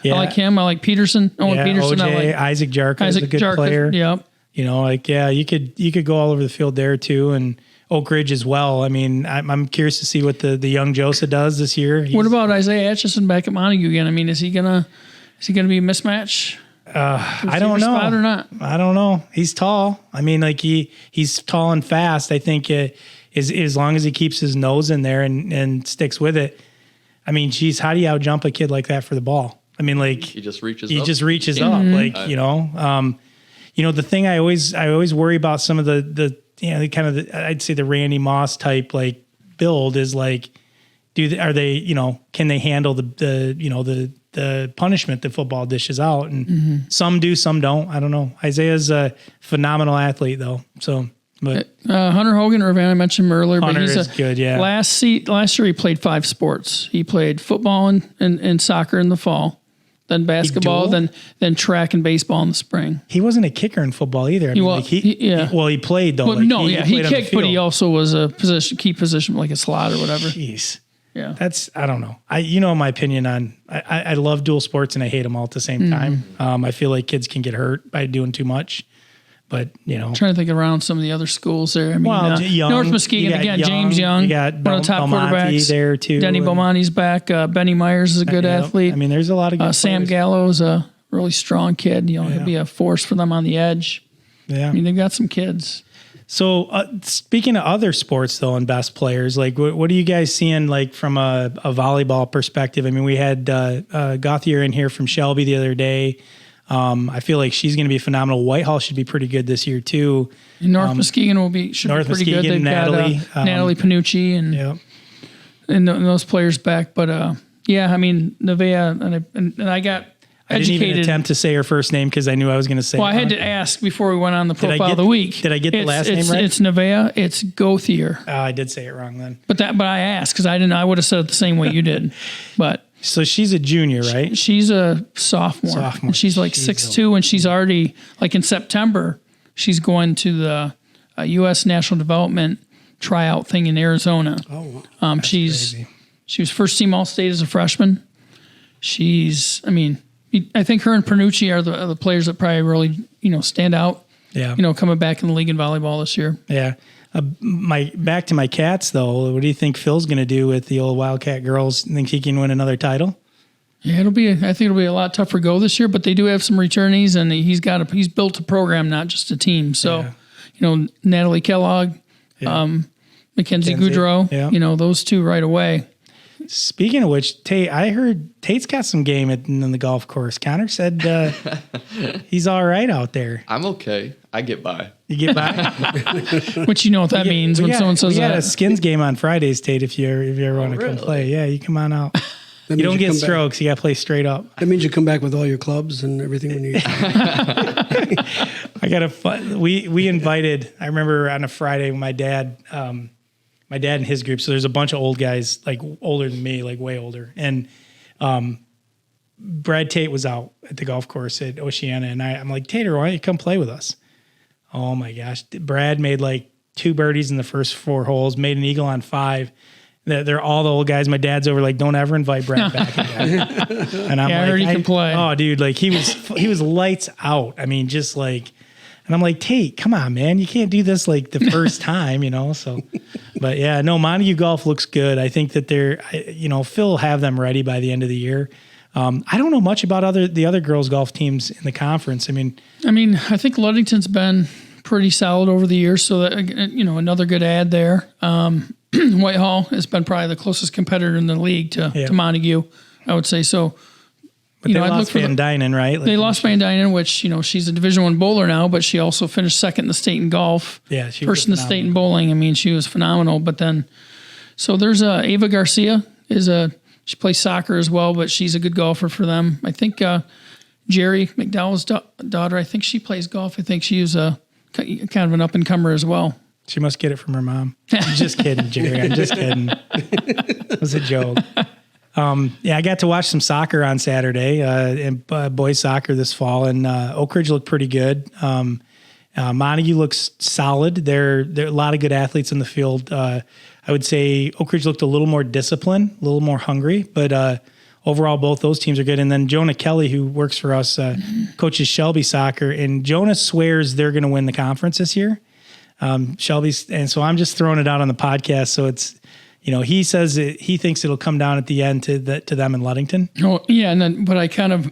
I like him. I like Peterson. Peterson. OJ, I like Isaac Jarka is a good player. Yep. You could go all over the field there too, and Oak Ridge as well. I mean, I'm curious to see what the young Josa does this year. What about Isaiah Atchison back at Montague again? I mean, is he gonna be a mismatch? I don't know. Spot or not? I don't know. He's tall. I mean, like he's tall and fast. I think as long as he keeps his nose in there and sticks with it. I mean, geez, how do you out jump a kid like that for the ball? I mean, like he just reaches up, like the thing I always worry about some of the I'd say the Randy Moss type like build is like, can they handle the punishment that football dishes out? And some do, some don't. I don't know. Isaiah's a phenomenal athlete though. So, but Hunter Hogan, Irvine, I mentioned him earlier, Hunter but he's is good. Yeah. Last year he played 5 sports. He played football and soccer in the fall, then basketball, then track and baseball in the spring. He wasn't a kicker in football either. He played though. Well, he kicked, but he also was a key position like a slot or whatever. Jeez. Yeah. I don't know. My opinion on, I love dual sports and I hate them all at the same time. I feel like kids can get hurt by doing too much, but I'm trying to think around some of the other schools there. I mean, Young, North Muskegon again, James Young, you got one of the top Belmonte quarterbacks there too. Denny Belmonte's back. Benny Myers is a good athlete. I mean, there's a lot of good Sam Gallo's a really strong kid. He'll be a force for them on the edge. Yeah. I mean, they've got some kids. So speaking of other sports though, and best players, like what are you guys seeing like from a volleyball perspective? I mean, we had Gauthier in here from Shelby the other day. I feel like she's going to be phenomenal. Whitehall should be pretty good this year too. And North Muskegon should be pretty good. They've Natalie, got Natalie Panucci and those players back. But I mean, Nevaeh and I got I didn't even attempt to say her first name because I knew I was going to say it. Well, I had to ask before we went on the profile of the week. Did I get the last name right? It's Nevaeh. It's Gauthier. I did say it wrong then. But I asked because I would have said it the same way you did. But so she's a junior, right? She's a sophomore. And she's like 6'2", and she's already like in September. She's going to the U.S. National Development tryout thing in Arizona. Oh, she was first team All-State as a freshman. I think her and Panucci are the players that probably really, stand out. Yeah. Coming back in the league in volleyball this year. Yeah. Back to my Cats though. What do you think Phil's going to do with the old Wildcat girls? Think he can win another title? Yeah, I think it'll be a lot tougher go this year, but they do have some returnees, and he's built a program, not just a team. So, Natalie Kellogg, Mackenzie Goudreau, those two right away. Speaking of which, Tate, I heard Tate's got some game in the golf course. Connor said he's all right out there. I'm okay. I get by. You get by? Which you know what that means when someone says that. We got a skins game on Fridays, Tate, if you ever want to come play. Yeah, you come on out. You don't get strokes. You got to play straight up. That means you come back with all your clubs and everything when you I got a we invited, I remember on a Friday when my dad and his group, so there's a bunch of old guys, like older than me, like way older. And Brad Tate was out at the golf course at Oceana, and I'm like, Tater, why don't you come play with us? Oh my gosh. Brad made like 2 birdies in the first 4 holes, made an eagle on 5. They're all the old guys. My dad's over like, don't ever invite Brad back again. And I'm I heard he can play. Oh, dude, like he was lights out. I mean, just like, and I'm like, Tate, come on, man. You can't do this like the first time, So, but yeah, no, Montague Golf looks good. I think that Phil will have them ready by the end of the year. I don't know much about the other girls golf teams in the conference. I mean, I think Ludington's been pretty solid over the years. So that, another good ad there. Whitehall has been probably the closest competitor in the league to Montague, I would say. So, but they lost Van Dynen, right? They lost Van Dynen, which, she's a Division I bowler now, but she also finished second in the state in golf. Yeah, she first in the state in bowling. She was phenomenal. But then, so there's Ava Garcia she plays soccer as well, but she's a good golfer for them. I think Jerry McDowell's daughter, I think she plays golf. I think she was kind of an up-and-comer as well. She must get it from her mom. I'm just kidding, Jerry. I'm just kidding. It was a joke. I got to watch some soccer on Saturday, and boys soccer this fall, and Oak Ridge looked pretty good. Montague looks solid. There are a lot of good athletes in the field. I would say Oak Ridge looked a little more disciplined, a little more hungry, but overall, both those teams are good. And then Jonah Kelly, who works for us, coaches Shelby soccer, and Jonah swears they're going to win the conference this year. Shelby's, and so I'm just throwing it out on the podcast. So it's, he says he thinks it'll come down at the end to them in Ludington. Oh yeah, and then but I kind of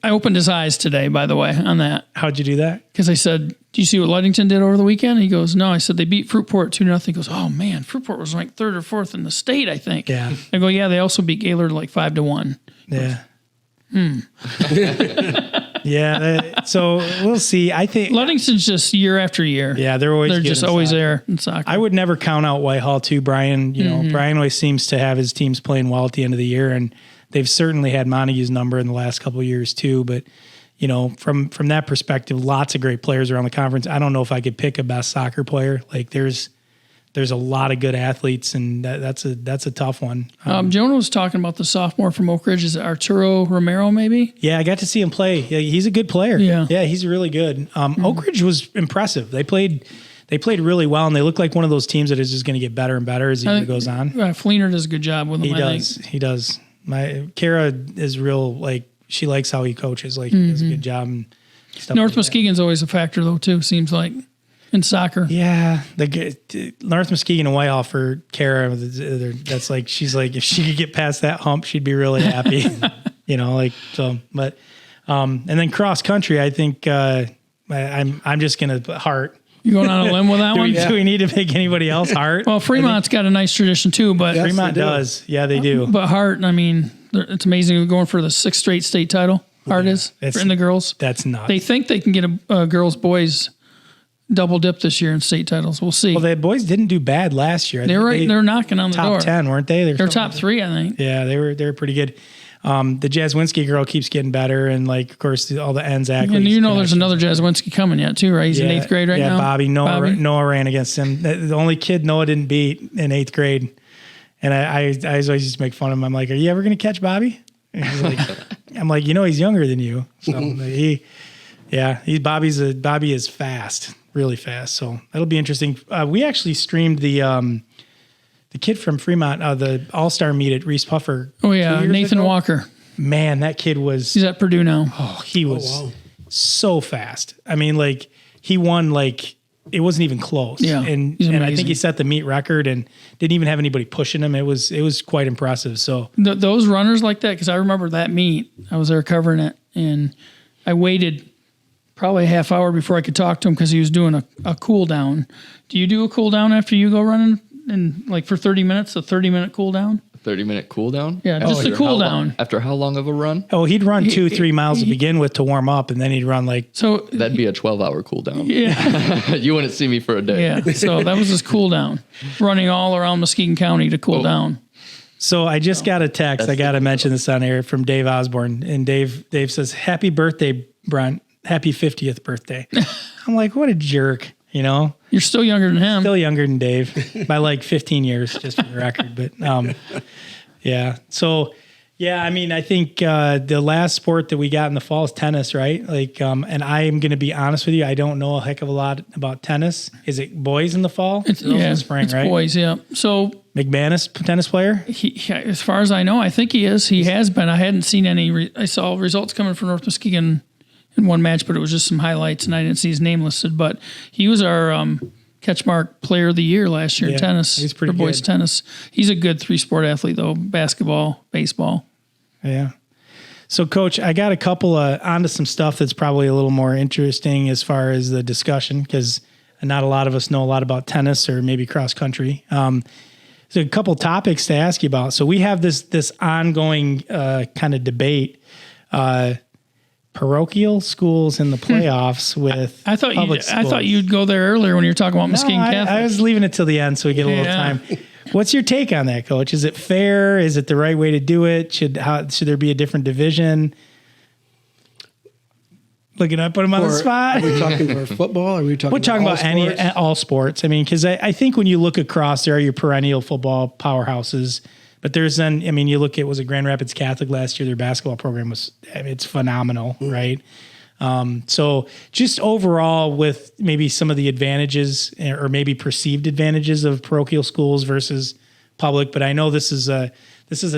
I opened his eyes today, by the way, on that. How'd you do that? Because I said, "Do you see what Ludington did over the weekend?" And he goes, "No." I said they beat Fruitport 2-0. He goes, "Oh man, Fruitport was ranked 3rd or 4th in the state, I think." Yeah. I go, "Yeah, they also beat Gaylord like 5-1." Yeah. Yeah. So we'll see. I think Ludington's just year after year. Yeah, they're just always there in soccer. I would never count out Whitehall too. Brian, Brian always seems to have his teams playing well at the end of the year, and they've certainly had Montague's number in the last couple of years too. But from that perspective, lots of great players around the conference. I don't know if I could pick a best soccer player. Like there's a lot of good athletes, and that's a tough one. Jonah was talking about the sophomore from Oak Ridge. Is it Arturo Romero, maybe? Yeah, I got to see him play. Yeah, he's a good player. Yeah, he's really good. Oak Ridge was impressive. They played really well, and they look like one of those teams that is just going to get better and better as the year goes on. Fleener does a good job with them. He does. My Kara is real. Like she likes how he coaches. Like he does a good job. And stuff North like Muskegon's always a factor though too. Seems like. In soccer. Yeah. North Muskegon and Whitehall for Kara, that's like, she's like, if she could get past that hump, she'd be really happy, but, and then cross country, I think, I'm just going to put Hart. You going on a limb with that one? Do we need to pick anybody else? Hart? Well, Fremont's got a nice tradition too, but yes, Fremont does. Yeah, they do. But Hart, I mean, it's amazing. We're going for the 6th straight state title. Hart is in the girls. That's nuts. They think they can get a girls boys double dip this year in state titles. We'll see. Well, the boys didn't do bad last year. They're knocking on the door. Top 10, weren't they? They're top 3, I think. Yeah, they were pretty good. The Jaswinski girl keeps getting better, and of course, all the ends athletes. And there's another Jaswinski coming yet too, right? He's in 8th grade now. Yeah, Bobby. Noah ran against him. The only kid Noah didn't beat in 8th grade, and I always used to make fun of him. I'm like, "Are you ever going to catch Bobby?" And he's like, "I'm like, he's younger than you." So Bobby is fast. Really fast, so that'll be interesting. We actually streamed the kid from Fremont, the All-Star meet at Reese Puffer. Oh yeah, Nathan Walker. Man, that kid he's at Purdue now. Oh, he was so fast. I mean, like he won it wasn't even close. Yeah, and I think he set the meet record and didn't even have anybody pushing him. It was quite impressive. So those runners like that, because I remember that meet. I was there covering it, and I waited probably a half hour before I could talk to him because he was doing a cool down. Do you do a cool down after you go running and for 30 minutes, a 30-minute cool down? 30-minute cool down? Yeah, just a cool down. After how long of a run? Oh, he'd run 2-3 miles to begin with to warm up, and then he'd run So that'd be a 12-hour cool down. Yeah. You wouldn't see me for a day. Yeah, so that was his cool down. Running all around Muskegon County to cool down. So I just got a text. I got to mention this on air from Dave Osborne, and Dave says, "Happy birthday, Brent. Happy 50th birthday." I'm like, what a jerk, You're still younger than him. Still younger than Dave by 15 years, just for the record. But yeah. So yeah, I mean, I think the last sport that we got in the fall is tennis, right? And I am going to be honest with you, I don't know a heck of a lot about tennis. Is it boys in the fall? It's in the spring, right? Boys, yeah. So McManus, tennis player? He, as far as I know, I think he is. He has been. I hadn't seen any. I saw results coming from North Muskegon in one match, but it was just some highlights, and I didn't see his name listed. But he was our CatchMark Player of the Year last year in tennis. He's pretty for boys good. Tennis. He's a good 3-sport athlete, though: basketball, baseball. Yeah. So, Coach, I got a couple onto some stuff that's probably a little more interesting as far as the discussion, because not a lot of us know a lot about tennis or maybe cross country. So a couple topics to ask you about. So we have this ongoing kind of debate. Parochial schools in the playoffs with public schools. I thought you'd go there earlier when you were talking about Muskegon Catholic. I was leaving it till the end so we get a little time. What's your take on that, Coach? Is it fair? Is it the right way to do it? Should there be a different division? Looking up, put him on the spot. Are we talking for football? Are we talking? We're talking about all sports. I mean, because I think when you look across, there are your perennial football powerhouses. But there's then, I mean, you look at, was it Grand Rapids Catholic last year? Their basketball program it's phenomenal, right? So just overall with maybe some of the advantages or maybe perceived advantages of parochial schools versus public, but I know this is a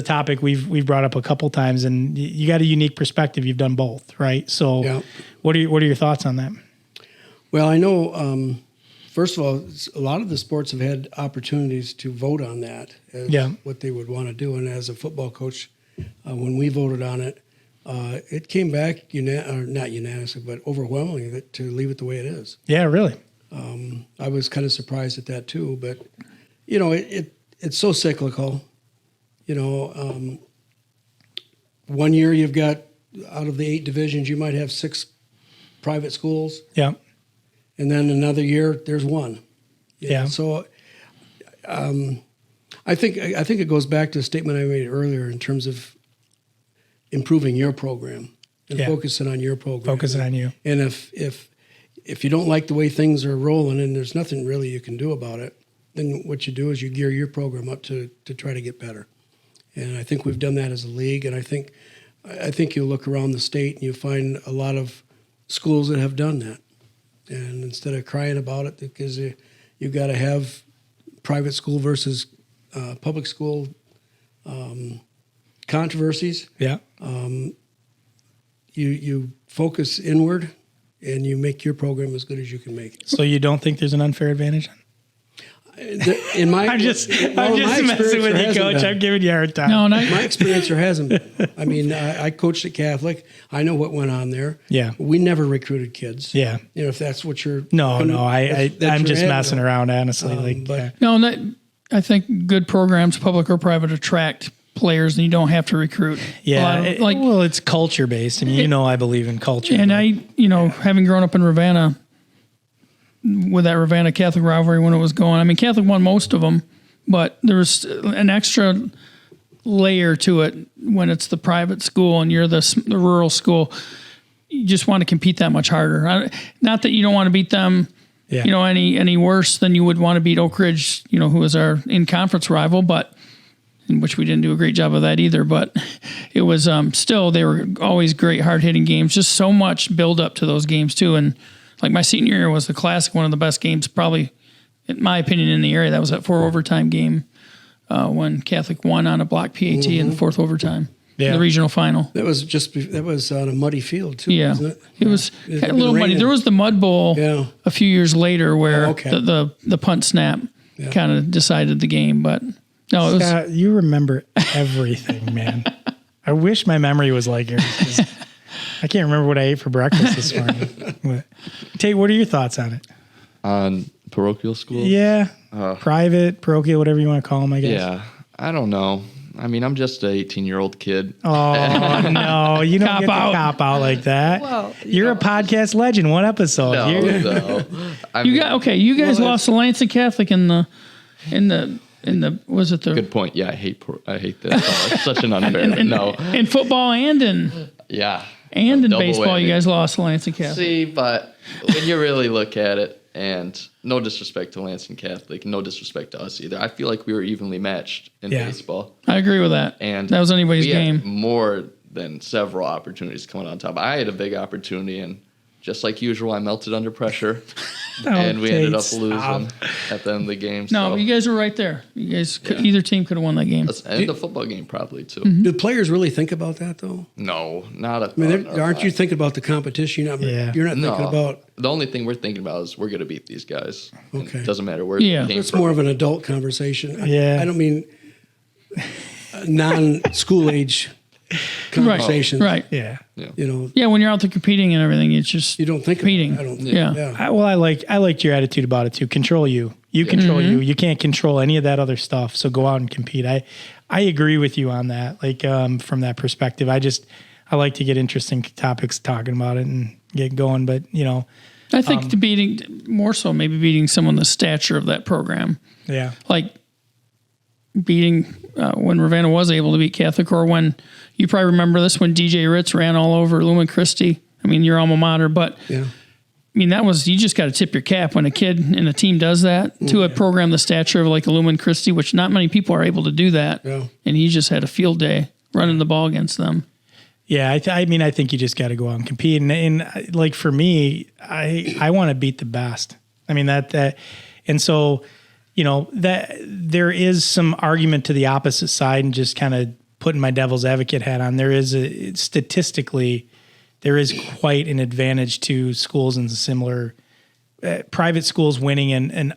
topic we've brought up a couple times, and you got a unique perspective. You've done both, right? So what are your thoughts on that? Well, I know, first of all, a lot of the sports have had opportunities to vote on that as what they would want to do. And as a football coach, when we voted on it, it came back not unanimously, but overwhelmingly to leave it the way it is. Yeah, really. I was kind of surprised at that too, but it's so cyclical. 1 year you've got, out of the 8 divisions, you might have 6 private schools. Yeah. And then another year there's 1. So I think it goes back to a statement I made earlier in terms of improving your program and focusing on your program. Focusing on you. And if you don't like the way things are rolling and there's nothing really you can do about it, then what you do is you gear your program up to try to get better. And I think we've done that as a league. And I think you look around the state and you find a lot of schools that have done that. And instead of crying about it, because you've got to have private school versus public school controversies. Yeah. You focus inward and you make your program as good as you can make it. So you don't think there's an unfair advantage? In my, I'm just messing with you, Coach. I'm giving you a hard time. No, my experience there hasn't been. I mean, I coached at Catholic. I know what went on there. Yeah. We never recruited kids. Yeah. If that's what you're. I'm just messing around, honestly. I think good programs, public or private, attract players, and you don't have to recruit. Yeah. It's culture based. I mean, I believe in culture. And having grown up in Ravenna, with that Ravenna Catholic rivalry when it was going. I mean, Catholic won most of them, but there was an extra layer to it when it's the private school and you're the rural school. You just want to compete that much harder. Not that you don't want to beat them, any worse than you would want to beat Oak Ridge, who was our in-conference rival, but in which we didn't do a great job of that either. But it was still, they were always great, hard-hitting games. Just so much build up to those games too. And like my senior year was the Classic, one of the best games, probably, in my opinion, in the area. That was that 4 overtime game when Catholic won on a block PAT in the 4th overtime, in the regional final. That was on a muddy field too, wasn't it? It was a little muddy. There was the Mud Bowl a few years later where the punt snap kind of decided the game, but no, it was. Scott, you remember everything, man. I wish my memory was like yours. I can't remember what I ate for breakfast this morning. Tate, what are your thoughts on it? On parochial schools? Yeah. Private, parochial, whatever you want to call them, I guess. Yeah. I don't know. I mean, I'm just an 18-year-old kid. Oh, no. You don't get to cop out like that. Well, you're a podcast legend. One episode. No. You guys lost to Lansing Catholic in the was it the good point? Yeah, I hate this. It's such an unfair. In football and in in baseball, you guys lost to Lansing Catholic. See, but when you really look at it, and no disrespect to Lansing Catholic, no disrespect to us either. I feel like we were evenly matched in baseball. I agree with that. And that was anybody's game. Had more than several opportunities coming on top. I had a big opportunity, and just like usual, I melted under pressure, and we ended up losing at the end of the game. No, but you guys were right there. You guys, either team could have won that game. And the football game probably too. Do players really think about that though? No, not at all. I mean, aren't you thinking about the competition? You're not thinking about. The only thing we're thinking about is we're going to beat these guys. Okay, it doesn't matter where. Yeah, it's more of an adult conversation. I don't mean non-school age conversations. Right. Yeah. When you're out there competing and everything, it's just you don't think competing. About it, I don't think. I liked your attitude about it too. Control you. You control you. You can't control any of that other stuff. So go out and compete. I agree with you on that. Like from that perspective, I like to get interesting topics talking about it and get going. But I think maybe beating someone the stature of that program. Yeah. Like beating when Ravenna was able to beat Catholic, or when you probably remember this when DJ Ritz ran all over Lumen Christi. I mean, your alma mater, but I mean, you just got to tip your cap when a kid and a team does that to a program the stature of like a Lumen Christi, which not many people are able to do that. Yeah. And he just had a field day running the ball against them. Yeah, I mean, I think you just got to go out and compete. And like for me, I want to beat the best. I mean, and so, that there is some argument to the opposite side, and just kind of putting my devil's advocate hat on. Statistically, there is quite an advantage to schools in similar private schools winning,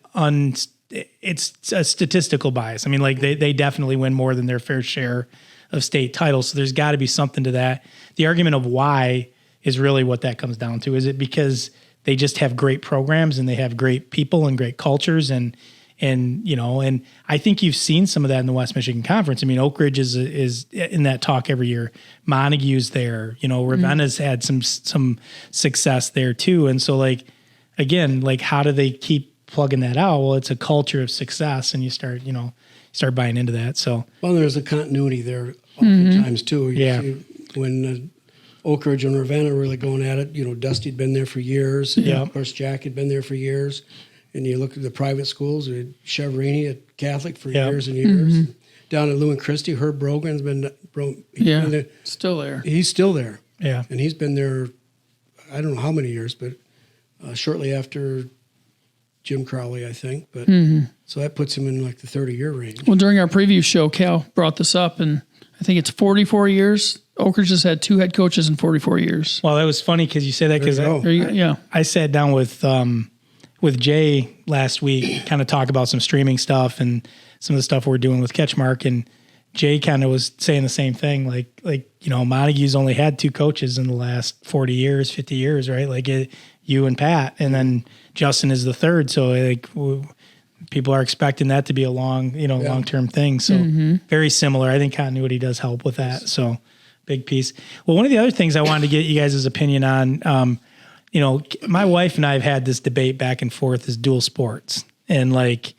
it's a statistical bias. I mean, like they definitely win more than their fair share of state titles. So there's got to be something to that. The argument of why is really what that comes down to. Is it because they just have great programs and they have great people and great cultures and I think you've seen some of that in the West Michigan Conference. I mean, Oak Ridge is in that talk every year. Montague's there. Ravenna's had some success there too. And so, like, again, like, how do they keep plugging that out? Well, it's a culture of success, and you start buying into that. So, well, there's a continuity there oftentimes too. Yeah. When Oak Ridge and Ravenna were really going at it, Dusty'd been there for years. Yeah. Of course, Jack had been there for years. And you look at the private schools, Cheverini at Catholic for years and years. Down at Lou and Christie, Herb Brogan's been still there. He's still there. Yeah. And he's been there, I don't know how many years, but shortly after Jim Crowley, I think. But so that puts him in like the 30-year range. Well, during our preview show, Cal brought this up, and I think it's 44 years. Oak Ridge has had 2 head coaches in 44 years. Well, that was funny because you say that because I sat down with Jay last week, kind of talk about some streaming stuff and some of the stuff we're doing with CatchMark, and Jay kind of was saying the same thing. Like Montague's only had 2 coaches in the last 40 years, 50 years, right? Like you and Pat, and then Justin is the third. So like people are expecting that to be a long-term thing. So very similar. I think continuity does help with that. So big piece. Well, one of the other things I wanted to get you guys' opinion on, my wife and I have had this debate back and forth, is dual sports, and like,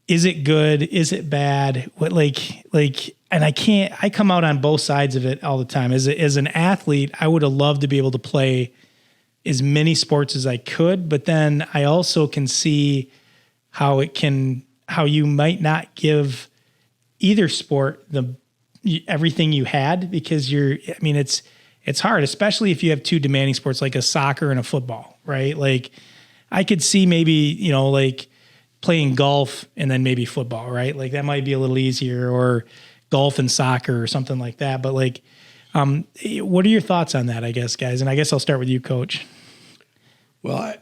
is it good? Is it bad? What and I come out on both sides of it all the time. As an athlete, I would have loved to be able to play as many sports as I could, but then I also can see how you might not give either sport everything you had, because it's hard, especially if you have 2 demanding sports like a soccer and a football, right? Like I could see maybe, like playing golf and then maybe football, right? Like that might be a little easier, or golf and soccer or something like that. But like, what are your thoughts on that, I guess, guys? And I guess I'll start with you, Coach. Well,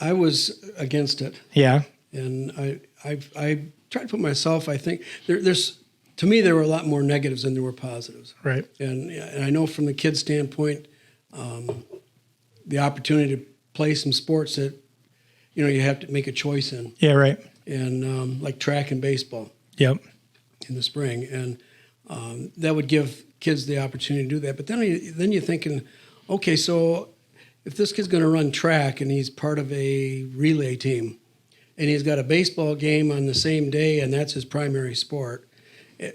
I was against it. Yeah. And I tried to put myself, I think to me, there were a lot more negatives than there were positives. Right. And I know from the kid's standpoint, the opportunity to play some sports that, you have to make a choice in. Yeah, right. And like track and baseball. Yep. In the spring. And that would give kids the opportunity to do that. But then you're thinking, okay, so if this kid's going to run track and he's part of a relay team and he's got a baseball game on the same day and that's his primary sport,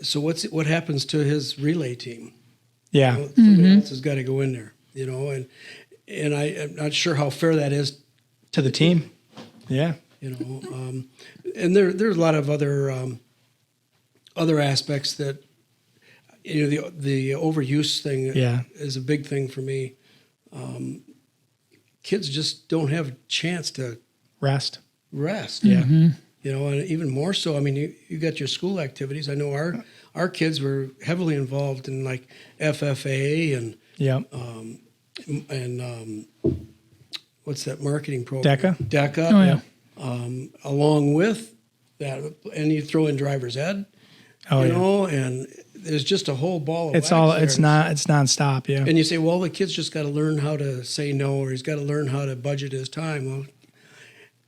so what happens to his relay team? Yeah. Somebody else has got to go in there, and I'm not sure how fair that is to the team. Yeah. And there's a lot of other aspects that, the overuse thing is a big thing for me. Kids just don't have a chance to rest. Yeah. And even more so, I mean, you got your school activities. I know our kids were heavily involved in like FFA and what's that marketing program? DECA. Oh, yeah. Along with that, and you throw in driver's ed. And there's just a whole ball of it's nonstop. Yeah. And you say, well, the kid's just got to learn how to say no, or he's got to learn how to budget his time. Well,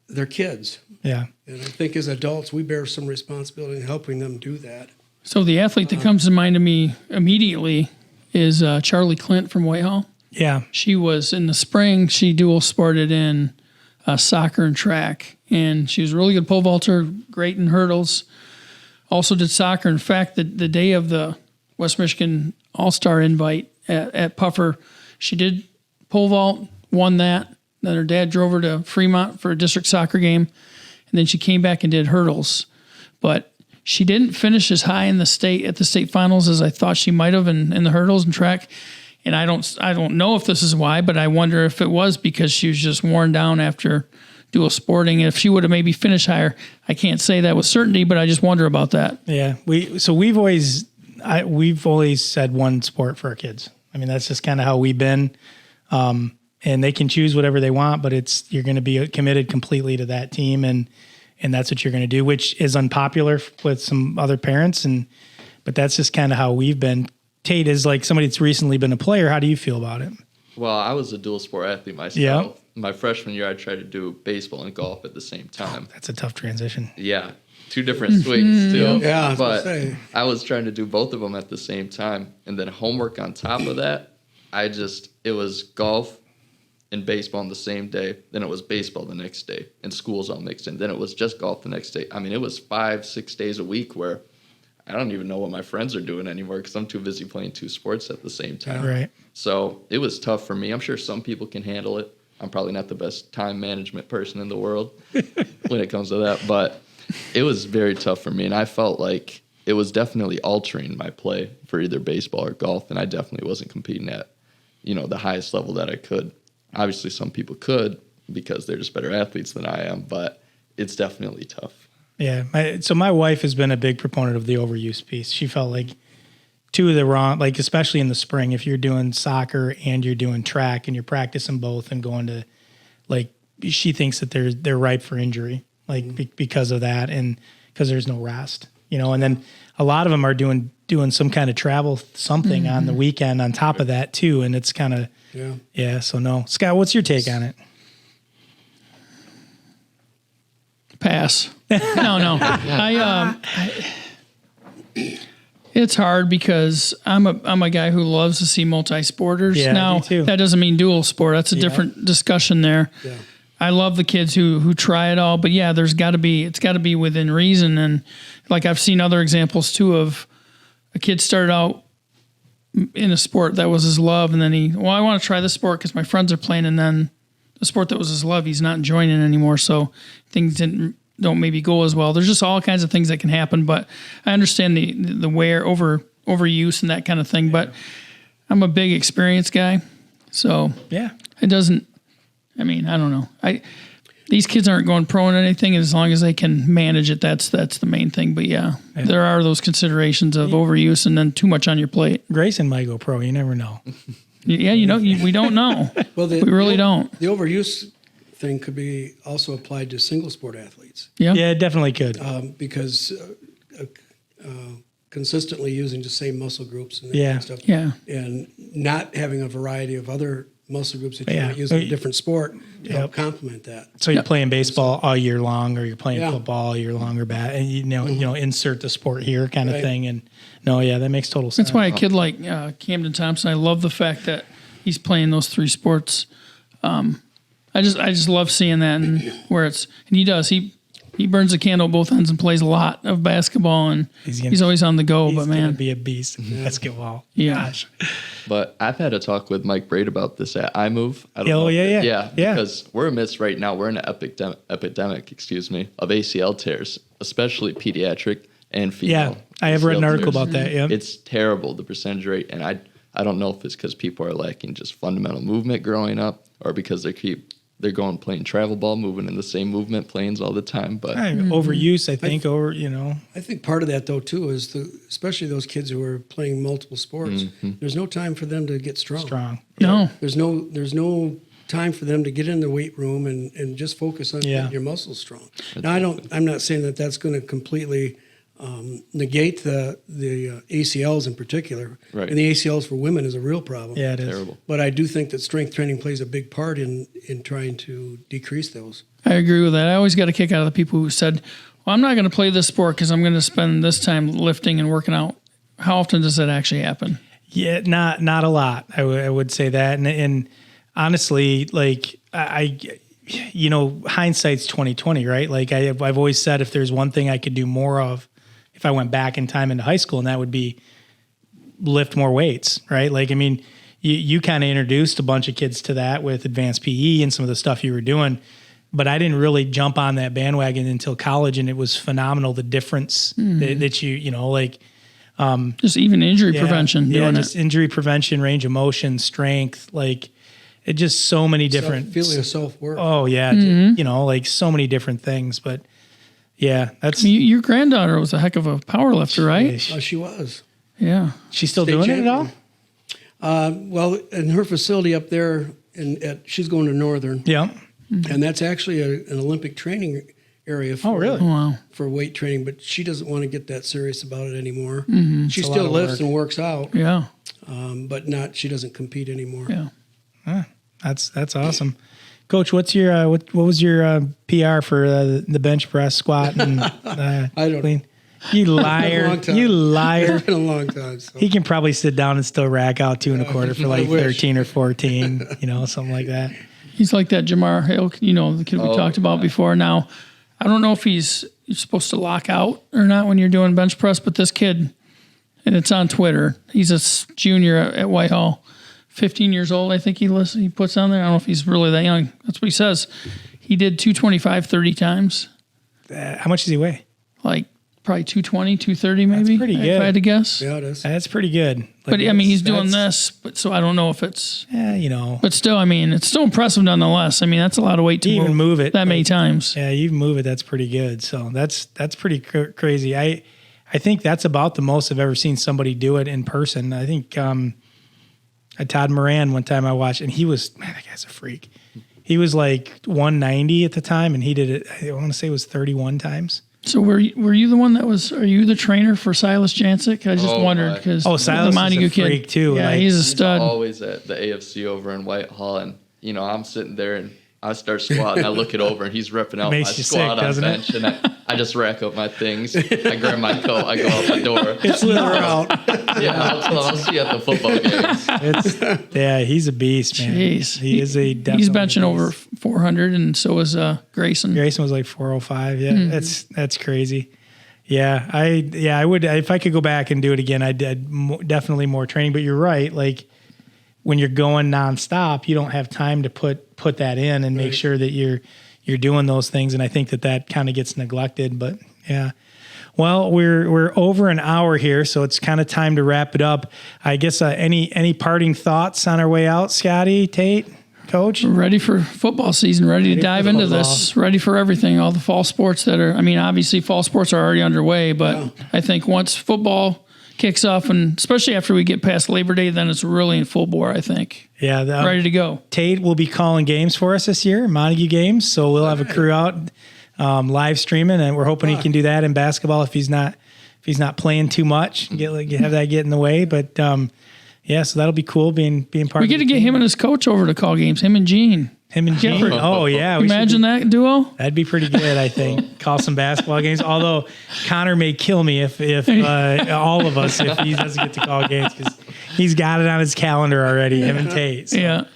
they're kids. Yeah. And I think as adults, we bear some responsibility in helping them do that. So the athlete that comes to mind to me immediately is Charlie Clint from Whitehall. Yeah. She was, in the spring, she dual sported in soccer and track. And she was a really good pole vaulter, great in hurdles. Also did soccer. In fact, the day of the West Michigan All-Star invite at Puffer, she did pole vault, won that. Then her dad drove her to Fremont for a district soccer game. And then she came back and did hurdles. But she didn't finish as high in the state finals as I thought she might have in the hurdles and track. And I don't know if this is why, but I wonder if it was because she was just worn down after dual sporting. If she would have maybe finished higher, I can't say that with certainty, but I just wonder about that. Yeah, we've always said one sport for our kids. I mean, that's just kind of how we've been. And they can choose whatever they want, but you're going to be committed completely to that team, and that's what you're going to do, which is unpopular with some other parents, but that's just kind of how we've been. Tate is like somebody that's recently been a player. How do you feel about it? Well, I was a dual sport athlete myself. Yeah. My freshman year, I tried to do baseball and golf at the same time. That's a tough transition. Yeah. 2 different swings, too. Yeah, but I was trying to do both of them at the same time. And then homework on top of that, it was golf and baseball on the same day. Then it was baseball the next day. And schools all mixed in. Then it was just golf the next day. I mean, it was 5-6 days a week where I don't even know what my friends are doing anymore because I'm too busy playing 2 sports at the same time. Right. So it was tough for me. I'm sure some people can handle it. I'm probably not the best time management person in the world when it comes to that, but it was very tough for me. And I felt like it was definitely altering my play for either baseball or golf. And I definitely wasn't competing at, the highest level that I could. Obviously some people could because they're just better athletes than I am, but it's definitely tough. Yeah. So my wife has been a big proponent of the overuse piece. She felt like 2 of the wrong, like especially in the spring, if you're doing soccer and you're doing track and you're practicing both and going to, like, she thinks that they're ripe for injury, like because of that and because there's no rest, and then a lot of them are doing some kind of travel something on the weekend on top of that too. And it's kind of, so no. Scott, what's your take on it? Pass. No. It's hard because I'm a guy who loves to see multi-sporters. Yeah, now, me too. that doesn't mean dual sport. That's a different discussion there. Yeah. I love the kids who try it all, but yeah, it's got to be within reason. And like I've seen other examples too of a kid started out in a sport that was his love, and then I want to try this sport because my friends are playing, and then the sport that was his love, he's not enjoying it anymore. So things don't maybe go as well. There's just all kinds of things that can happen, but I understand the overuse and that kind of thing. But I'm a big experience guy, so yeah, it doesn't. I mean, I don't know. These kids aren't going pro in anything, and as long as they can manage it, that's the main thing. But yeah, there are those considerations of overuse and then too much on your plate. Grayson might go pro. You never know. Yeah, we don't know. Well, we really don't. The overuse thing could be also applied to single sport athletes. Yeah, it definitely could. Because consistently using the same muscle groups and that kind of stuff. Yeah. And not having a variety of other muscle groups that you might use in a different sport to help complement that. So you're playing baseball all year long, or you're playing football all year long, or bat, and insert the sport here kind of thing. And that makes total sense. That's why a kid like Camden Thompson, I love the fact that he's playing those 3 sports. I just love seeing that, and he does. He burns a candle at both ends and plays a lot of basketball, and he's always on the go. But man, he's gonna be a beast in basketball. Yeah. Gosh. But I've had a talk with Mike Braid about this at iMove. Yeah. Because we're amidst right now. We're in an epidemic, of ACL tears, especially pediatric and female. Yeah, I have read an article about that. Yeah, it's terrible, the percentage rate, and I don't know if it's because people are lacking just fundamental movement growing up, or because they're going playing travel ball, moving in the same movement planes all the time. But overuse, I think, I think part of that though too is especially those kids who are playing multiple sports. There's no time for them to get strong. No. There's no time for them to get in the weight room and just focus on getting your muscles strong. Now I'm not saying that that's going to completely negate the ACLs in particular. Right. And the ACLs for women is a real problem. Yeah, it is. Terrible. But I do think that strength training plays a big part in trying to decrease those. I agree with that. I always got a kick out of the people who said, well, I'm not going to play this sport because I'm going to spend this time lifting and working out. How often does that actually happen? Yeah, not a lot. I would say that. And honestly, like hindsight's 20/20, right? Like I've always said, if there's one thing I could do more of, if I went back in time into high school, and that would be lift more weights, right? Like, I mean, you kind of introduced a bunch of kids to that with advanced PE and some of the stuff you were doing. but I didn't really jump on that bandwagon until college, and it was phenomenal. The difference that you know, like, just even injury prevention. Just injury prevention, range of motion, strength, like it just so many different feeling of self-worth. Oh yeah. You know, like so many different things, but yeah, that's your granddaughter was a heck of a power lifter, right? Oh, she was. Yeah. She's still doing it at all? Well, in her facility up there, she's going to Northern. Yeah. And that's actually an Olympic training area for weight training, but she doesn't want to get that serious about it anymore. She still lifts and works out. Yeah. But she doesn't compete anymore. Yeah. That's awesome. Coach, what's your what was your PR for the bench press, squat, and I don't clean? You liar! You liar! It's been a long time. So. He can probably sit down and still rack out 2 1/4 for like 13 or 14, you know, something like that. He's like that Jamar Hill, you know, the kid we talked about before. Now, I don't know if you're supposed to lock out or not when you're doing bench press, but this kid, and it's on Twitter. He's a junior at Whitehall. 15 years old, I think he puts on there. I don't know if he's really that young. That's what he says. He did 225 30 times. How much does he weigh? Like probably 220, 230 maybe. That's pretty good. If I had to guess. Yeah, it is. That's pretty good. Like, but I mean, he's doing this, but so I don't know if it's. Yeah, you know. But still, I mean, it's still impressive nonetheless. I mean, that's a lot of weight to even move it that many times. Yeah, you move it. That's pretty good. So that's pretty crazy. I think that's about the most I've ever seen somebody do it in person. I think. Todd Moran one time I watched, and that guy's a freak. He was like 190 at the time, and he did it, I want to say it was 31 times. So were you the one are you the trainer for Silas Jancic? I just wondered because Silas the Montague is a freak kid too. Yeah, like, he's a stud. He's always at the AFC over in Whitehall, and you know I'm sitting there and I start squatting. I look it over, and he's ripping out my squat on bench, and I just rack up my things. I grab my coat. I go out the door. It's out. Yeah, I'll see you at the football games. He's a beast, man. Jeez. He is a He's benching over 400, and so is Grayson. Grayson was like 405. Yeah, that's crazy. Yeah, I would if I could go back and do it again. I'd definitely more training. But you're right, like. When you're going nonstop, you don't have time to put that in and make sure that you're doing those things. And I think that kind of gets neglected. But yeah, well, we're over an hour here, so it's kind of time to wrap it up. I guess any parting thoughts on our way out, Scotty, Tate, Coach? Ready for football season? Ready to dive into this? Ready for everything? All the fall sports obviously fall sports are already underway, but I think once football kicks off, and especially after we get past Labor Day, then it's really in full bore, I think. Yeah. Ready to go. Tate will be calling games for us this year, Montague games, so we'll have a crew out live streaming, and we're hoping he can do that in basketball if he's not playing too much, have that get in the way. But so that'll be cool being part. We get to get him and his coach over to call games. Him and Gene. Oh yeah, imagine that duo. That'd be pretty good, I think. Call some basketball games. Although Connor may kill me if all of us if he doesn't get to call games because he's got it on his calendar already. Him and Tate. So. Yeah.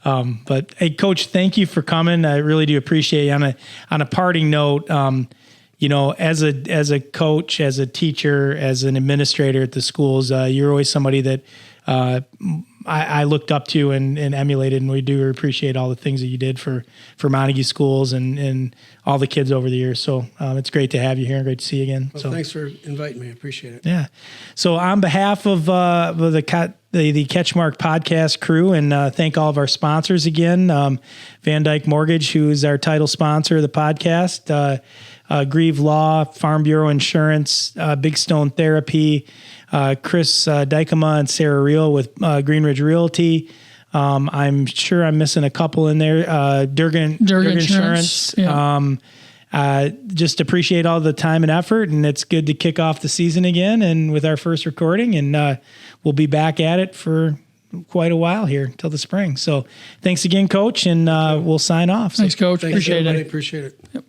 But hey, Coach, thank you for coming. I really do appreciate it. On a parting note, as a coach, as a teacher, as an administrator at the schools, you're always somebody that. I looked up to and emulated, and we do appreciate all the things that you did for Montague schools and all the kids over the years. So it's great to have you here and great to see you again. Well, thanks for inviting me. I appreciate it. Yeah. So on behalf of the CatchMark podcast crew, and thank all of our sponsors again, Van Dyke Mortgage, who is our title sponsor of the podcast, Grieve Law, Farm Bureau Insurance, Big Stone Therapy, Chris Dykema and Sarah Reel with Green Ridge Realty. I'm sure I'm missing a couple in there. Durgan Insurance. Yeah. Just appreciate all the time and effort, and it's good to kick off the season again and with our first recording, and we'll be back at it for quite a while here till the spring. So thanks again, Coach, and we'll sign off. Thanks, Coach. Appreciate it. Yep.